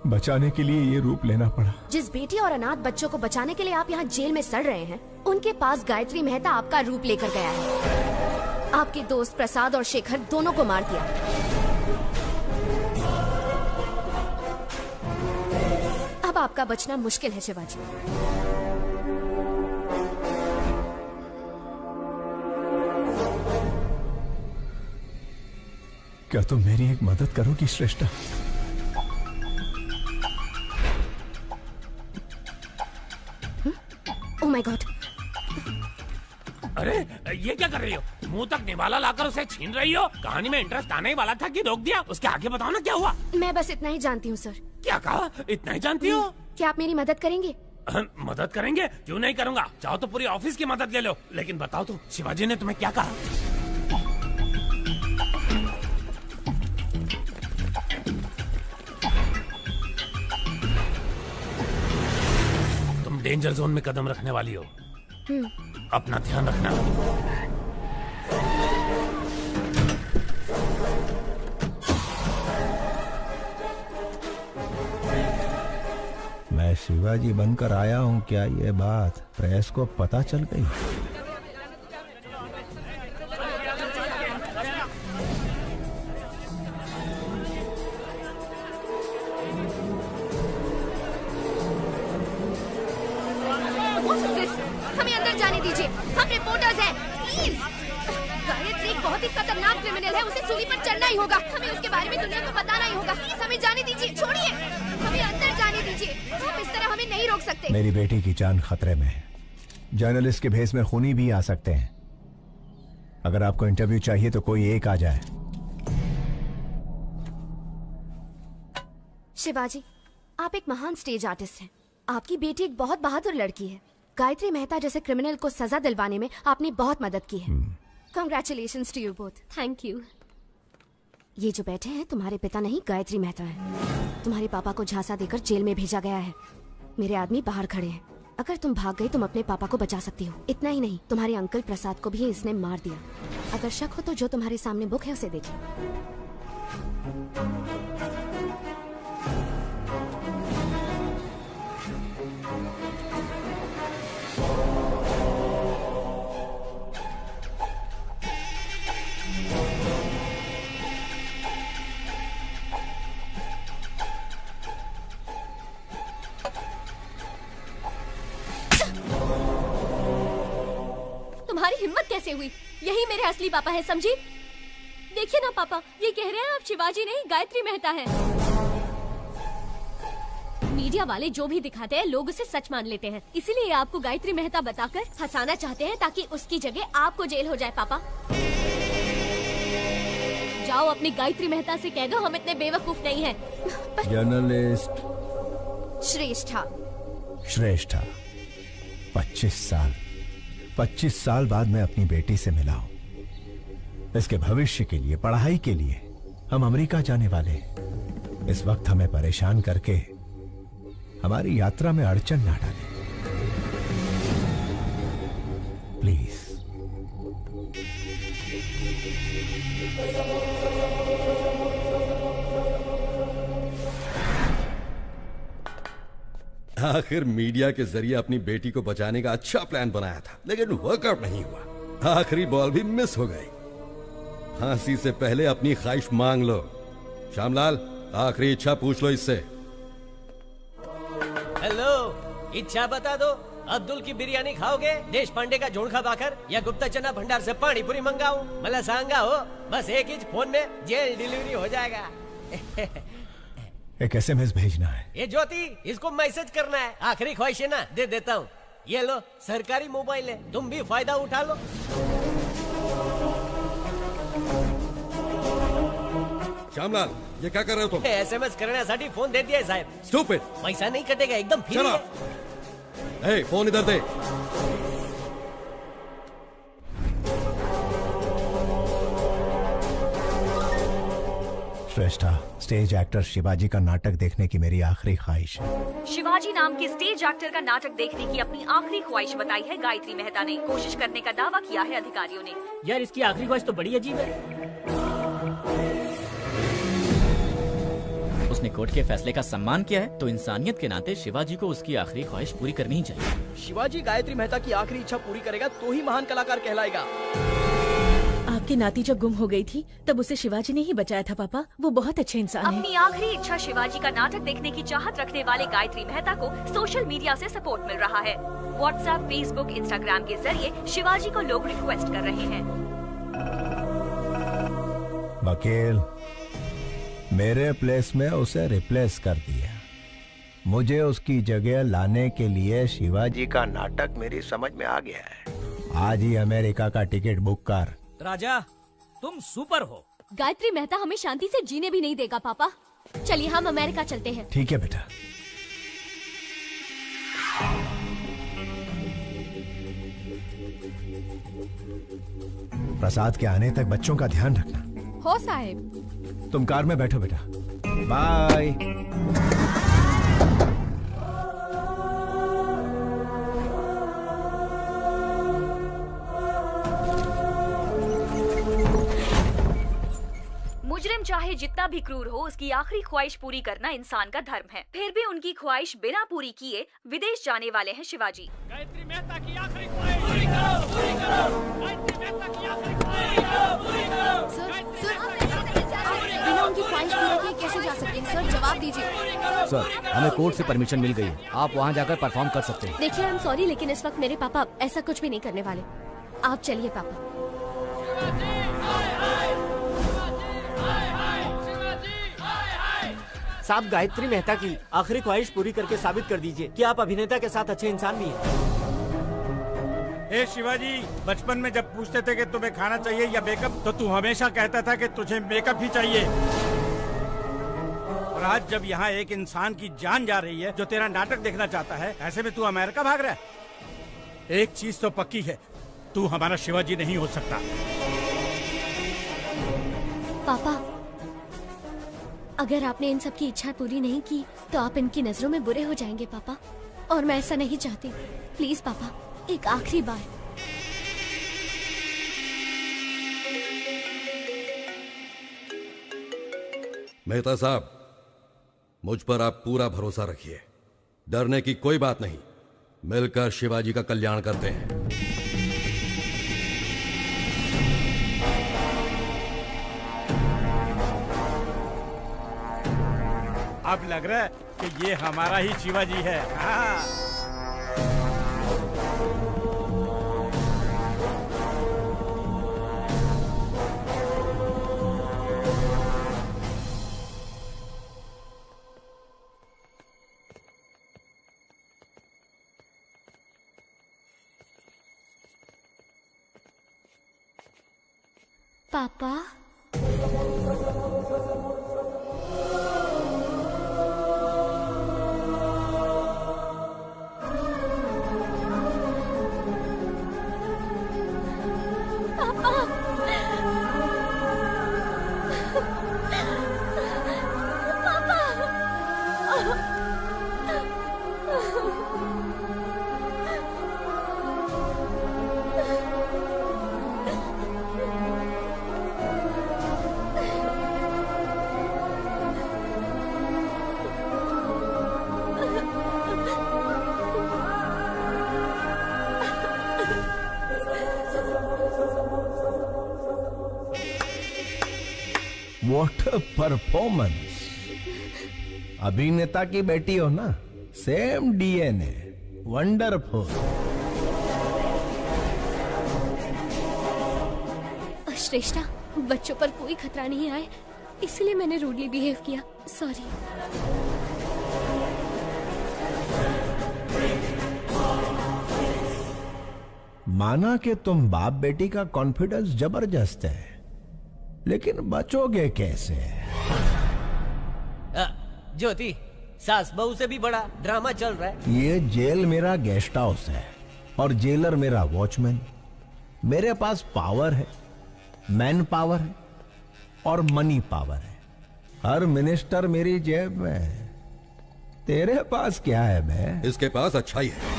बचाने के लिए ये रूप लेना पड़ा। जिस बेटी और अनाथ बच्चों को बचाने के लिए आप यहाँ जेल में सड़ रहे हैं, उनके पास गायत्री मेहता आपका रूप लेकर गया है। आपके दोस्त प्रसाद और शेखर दोनों को मार दिया। अब आपका बचना मुश्किल है शिवाजी। क्या तुम मेरी एक मदद करोगी श्रेष्ठा? Oh my God! अरे ये क्या कर रही हो? मुंह तक निवाला लाकर उसे छीन रही हो? कहानी में इंटरेस्ट आने ही वाला था कि रोक दिया? उसके आगे बताओ ना क्या हुआ। मैं बस इतना ही जानती हूँ सर। क्या कहा? इतना ही जानती हो? क्या आप मेरी मदद करेंगे? मदद करेंगे? क्यों नहीं करूँगा। चाहो तो पूरी ऑफिस की मदद ले लो, लेकिन बताओ तो शिवाजी ने तुम्हें क्या कहा? तुम डेंजर जोन में कदम रखने वाली हो, अपना ध्यान रखना। मैं शिवाजी बनकर आया हूँ, क्या ये बात प्रेस को पता चल गई? हमें अंदर जाने दीजिए, हम रिपोर्टर्स हैं, प्लीज। गायत्री एक बहुत ही खतरनाक क्रिमिनल है, उसे सूली पर चढ़ना ही होगा। हमें उसके बारे में दुनिया को बताना ही होगा। प्लीज हमें जाने दीजिए, छोड़िए, हमें अंदर जाने दीजिए। आप इस तरह हमें नहीं रोक सकते। मेरी बेटी की जान खतरे में है। जर्नलिस्ट के भेस में खूनी भी आ सकते हैं। अगर आपको इंटरव्यू चाहिए तो कोई एक आ जाए। शिवाजी, आप एक महान स्टेज आर्टिस्ट हैं। आपकी बेटी एक बहुत बहादुर लड़की है। गायत्री मेहता जैसे क्रिमिनल को सजा दिलवाने में आपने बहुत मदद की है। Congratulations to you both. Thank you. ये जो बैठे हैं तुम्हारे पिता नहीं, गायत्री मेहता है। तुम्हारे पापा को झांसा देकर जेल में भेजा गया है। मेरे आदमी बाहर खड़े हैं। अगर तुम भाग गई तुम अपने पापा को बचा सकती हो। इतना ही नहीं, तुम्हारे अंकल प्रसाद को भी इसने मार दिया। अगर शक हो तो जो तुम्हारे सामने बुक है उसे देखिए। तुम्हारी हिम्मत कैसे हुई? यही मेरे असली पापा है, समझी? देखिए ना पापा, ये कह रहे हैं आप शिवाजी नहीं गायत्री मेहता है। मीडिया वाले जो भी दिखाते हैं लोग उसे सच मान लेते हैं, इसीलिए आपको गायत्री मेहता बताकर फंसाना चाहते हैं ताकि उसकी जगह आपको जेल हो जाए। पापा जाओ अपनी गायत्री मेहता से कह दो हम इतने बेवकूफ नहीं हैं। जर्नलिस्ट श्रेष्ठा 25 साल बाद मैं अपनी बेटी से मिला हूं। इसके भविष्य के लिए, पढ़ाई के लिए हम अमेरिका जाने वाले हैं। इस वक्त हमें परेशान करके हमारी यात्रा में अड़चन ना डालें, प्लीज। आखिर मीडिया के जरिए अपनी बेटी को बचाने का अच्छा प्लान बनाया था, लेकिन वर्कआउट नहीं हुआ। आखिरी बॉल भी मिस हो गई। फांसी से पहले अपनी ख्वाहिश मांग लो। श्यामलाल, आखिरी इच्छा पूछ लो इससे। हेलो, इच्छा बता दो। अब्दुल की बिरयानी खाओगे, देश पांडे का झोंका बाकर, या गुप्ता चना भंडार से पानी पूरी मंगाऊं? मला सांगा हो, बस एक ही फोन में जेल डिलीवरी हो जाएगा। एक SMS भेजना है। ये ज्योति, इसको मैसेज करना है। आखिरी ख्वाहिश है ना, दे देता हूँ। ये लो, सरकारी मोबाइल है, तुम भी फायदा उठा लो। श्यामलाल, ये क्या कर रहे हो तुम? SMS करण्यासाठी फोन दे दिया साहेब। Stupid! पैसा नहीं कटेगा, एकदम फ्री है। ए, फोन इधर दे। श्रेष्ठा, स्टेज एक्टर शिवाजी का नाटक देखने की मेरी आखिरी ख्वाहिश है। शिवाजी नाम के स्टेज एक्टर का नाटक देखने की अपनी आखिरी ख्वाहिश बताई है गायत्री मेहता ने। कोशिश करने का दावा किया है अधिकारियों ने। यार, इसकी आखिरी ख्वाहिश तो बड़ी अजीब है। उसने कोर्ट के फैसले का सम्मान किया है, तो इंसानियत के नाते शिवाजी को उसकी आखिरी ख्वाहिश पूरी करनी ही चाहिए। शिवाजी गायत्री मेहता की आखिरी इच्छा पूरी करेगा तो ही महान कलाकार कहलाएगा। आपकी नाती जब गुम हो गई थी तब उसे शिवाजी ने ही बचाया था पापा। वो बहुत अच्छे इंसान हैं। अपनी आखिरी इच्छा शिवाजी का नाटक देखने की चाहत रखने वाले गायत्री मेहता को सोशल मीडिया से सपोर्ट मिल रहा है। व्हाट्सएप, फेसबुक, इंस्टाग्राम के जरिए शिवाजी को लोग रिक्वेस्ट कर रहे हैं। वकील, मेरे प्लेस में उसे रिप्लेस कर दिया। मुझे उसकी जगह लाने के लिए शिवाजी का नाटक मेरी समझ में आ गया है। आज ही अमेरिका का टिकट बुक कर। राजा, तुम सुपर हो। गायत्री मेहता हमें शांति से जीने भी नहीं देगा पापा। चलिए हम अमेरिका चलते हैं। ठीक है बेटा। प्रसाद के आने तक बच्चों का ध्यान रखना। हो साहेब। तुम कार में बैठो बेटा। बाय। मुजरिम चाहे जितना भी क्रूर हो, उसकी आखिरी ख्वाहिश पूरी करना इंसान का धर्म है। फिर भी उनकी ख्वाहिश बिना पूरी किए विदेश जाने वाले हैं शिवाजी। गायत्री मेहता की आखिरी ख्वाहिश पूरी करो, पूरी करो। गायत्री मेहता की आखिरी ख्वाहिश पूरी करो, पूरी करो। बिना उनकी ख्वाहिश पूरी किए कैसे जा सकते हैं सर? जवाब दीजिए। सर, हमें कोर्ट से परमिशन मिल गई है। आप वहाँ जाकर परफॉर्म कर सकते हैं। देखिए, आई एम सॉरी, लेकिन इस वक्त मेरे पापा ऐसा कुछ भी नहीं करने वाले। आप चलिए पापा। साहब, गायत्री मेहता की आखिरी ख्वाहिश पूरी करके साबित कर दीजिए कि आप अभिनेता के साथ अच्छे इंसान भी हैं। ए शिवाजी, बचपन में जब पूछते थे कि तुम्हें खाना चाहिए या मेकअप, तो तू हमेशा कहता था कि तुझे मेकअप ही चाहिए। और आज जब यहाँ एक इंसान की जान जा रही है जो तेरा नाटक देखना चाहता है, ऐसे में तू अमेरिका भाग रहा है। एक चीज तो पक्की है, तू हमारा शिवाजी नहीं हो सकता। पापा, अगर आपने इन सब की इच्छा पूरी नहीं की तो आप इनकी नजरों में बुरे हो जाएंगे पापा, और मैं ऐसा नहीं चाहती। प्लीज पापा, एक आखिरी बार। मेहता साहब, मुझ पर आप पूरा भरोसा रखिए। डरने की कोई बात नहीं। मिलकर शिवाजी का कल्याण करते हैं। अब लग रहा है कि ये हमारा ही शिवाजी है। हाँ। पापा, व्हाट अ परफॉर्मेंस। अभिनेता की बेटी हो ना, सेम डीएनए, वंडरफुल। श्रेष्ठा, बच्चों पर कोई खतरा नहीं आए, इसलिए मैंने रूडली बिहेव किया, सॉरी। माना कि तुम बाप बेटी का कॉन्फिडेंस जबरदस्त है, लेकिन बचोगे कैसे? ज्योति, सास बहू से भी बड़ा ड्रामा चल रहा है। ये जेल मेरा गेस्ट हाउस है और जेलर मेरा वॉचमैन। मेरे पास पावर है, मैन पावर है और मनी पावर है। हर मिनिस्टर मेरी जेब में है। तेरे पास क्या है बे? इसके पास अच्छाई है।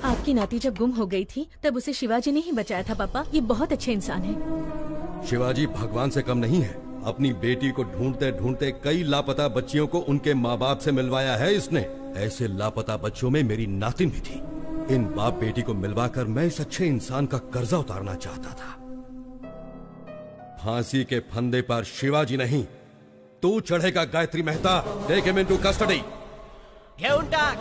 आपकी नाती जब गुम हो गई थी तब उसे शिवाजी ने ही बचाया था पापा। ये बहुत अच्छे इंसान है। शिवाजी भगवान से कम नहीं है। अपनी बेटी को ढूंढते ढूंढते कई लापता बच्चियों को उनके माँ बाप से मिलवाया है इसने। ऐसे लापता बच्चों में मेरी नातिन भी थी। इन बाप बेटी को मिलवाकर मैं इस अच्छे इंसान का कर्जा उतारना चाहता था। फांसी के फंदे पर शिवाजी नहीं, तू चढ़ेगा Gayatri Mehta. Take him into custody. घेऊन टाक।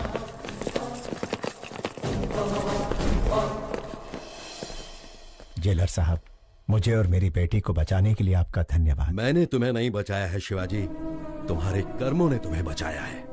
जेलर साहब, मुझे और मेरी बेटी को बचाने के लिए आपका धन्यवाद। मैंने तुम्हें नहीं बचाया है शिवाजी, तुम्हारे कर्मों ने तुम्हें बचाया है।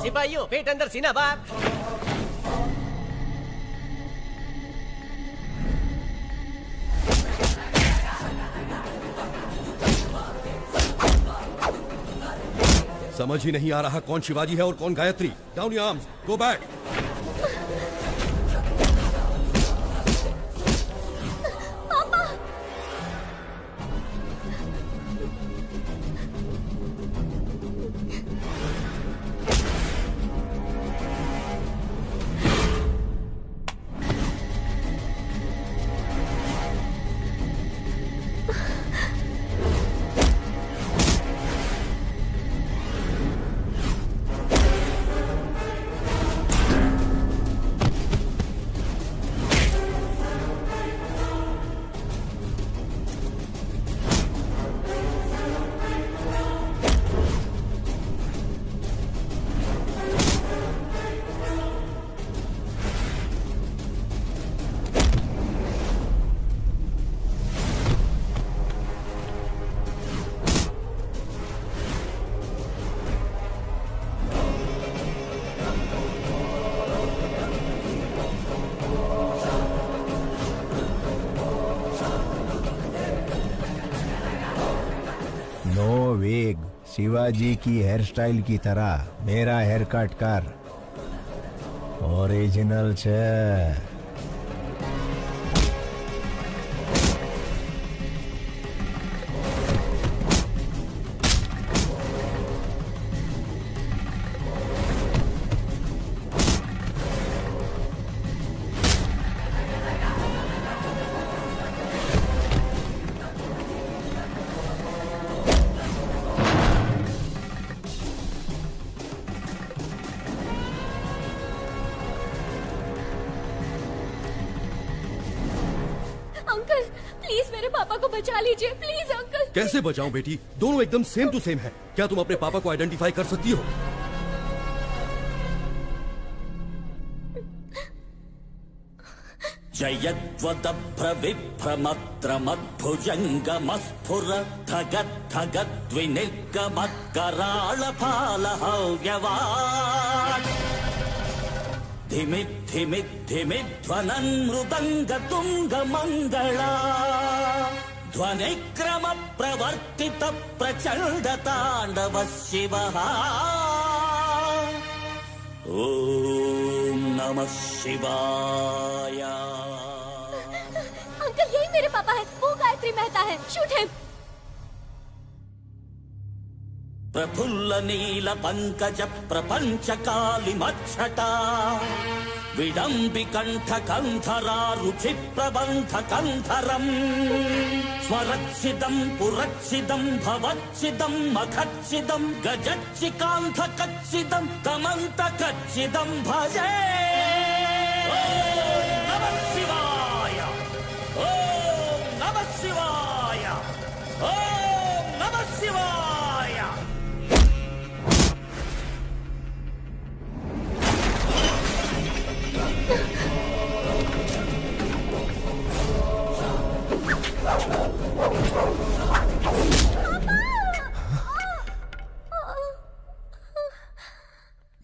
सिपाहियों, पेट अंदर सीना बाहर। समझ ही नहीं आ रहा कौन शिवाजी है और कौन Gayatri. Down your arms, go back. Shivaji की हेयर स्टाइल की तरह मेरा हेयर कट कर। ओरिजिनल छे। Please uncle. कैसे बचाऊं बेटी? दोनों एकदम सेम टू सेम है। क्या तुम अपने पापा को आइडेंटिफाई कर सकती हो? ध्वनिक्रम प्रवर्तित प्रचंड तांडव शिवः। नमः शिवाय। अंकल यही मेरे पापा है, वो गायत्री मेहता है। Shoot him. प्रफुल्ल नील पंकज प्रपंच कालिमच्छटा विडम्बिकण्ठ कन्धरारुचि प्रबन्ध कन्धरम् स्वरच्छिदम् पुरच्छिदम् भवच्छिदम् मखच्छिदम् गजच्चिकान्धकच्छिदम् तमन्तकच्छिदम् भजे। ॐ नमः शिवाय, ॐ नमः शिवाय, ॐ नमः शिवाय।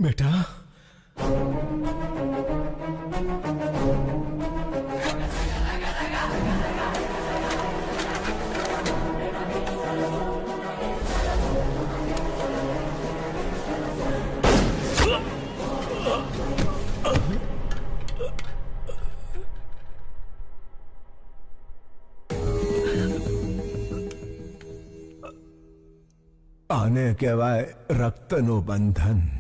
बेटा आने के बाद रक्तनु बंधन।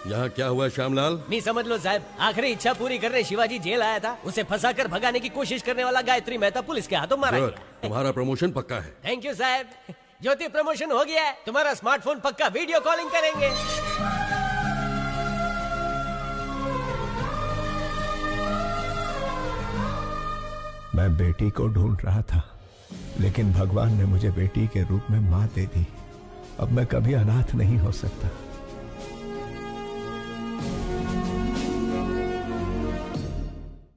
यहाँ क्या हुआ श्यामलाल? नहीं समझ लो साहब, आखिरी इच्छा पूरी करने शिवाजी जेल आया था। उसे फंसाकर भगाने की कोशिश करने वाला गायत्री मेहता पुलिस के हाथों मारा गया। तुम्हारा प्रमोशन पक्का है। थैंक यू साहब। ज्योति प्रमोशन हो गया है, तुम्हारा स्मार्टफोन पक्का वीडियो कॉलिंग करेंगे। मैं बेटी को ढूंढ रहा था, लेकिन भगवान ने मुझे बेटी के रूप में माँ दे दी। अब मैं कभी अनाथ नहीं हो सकता।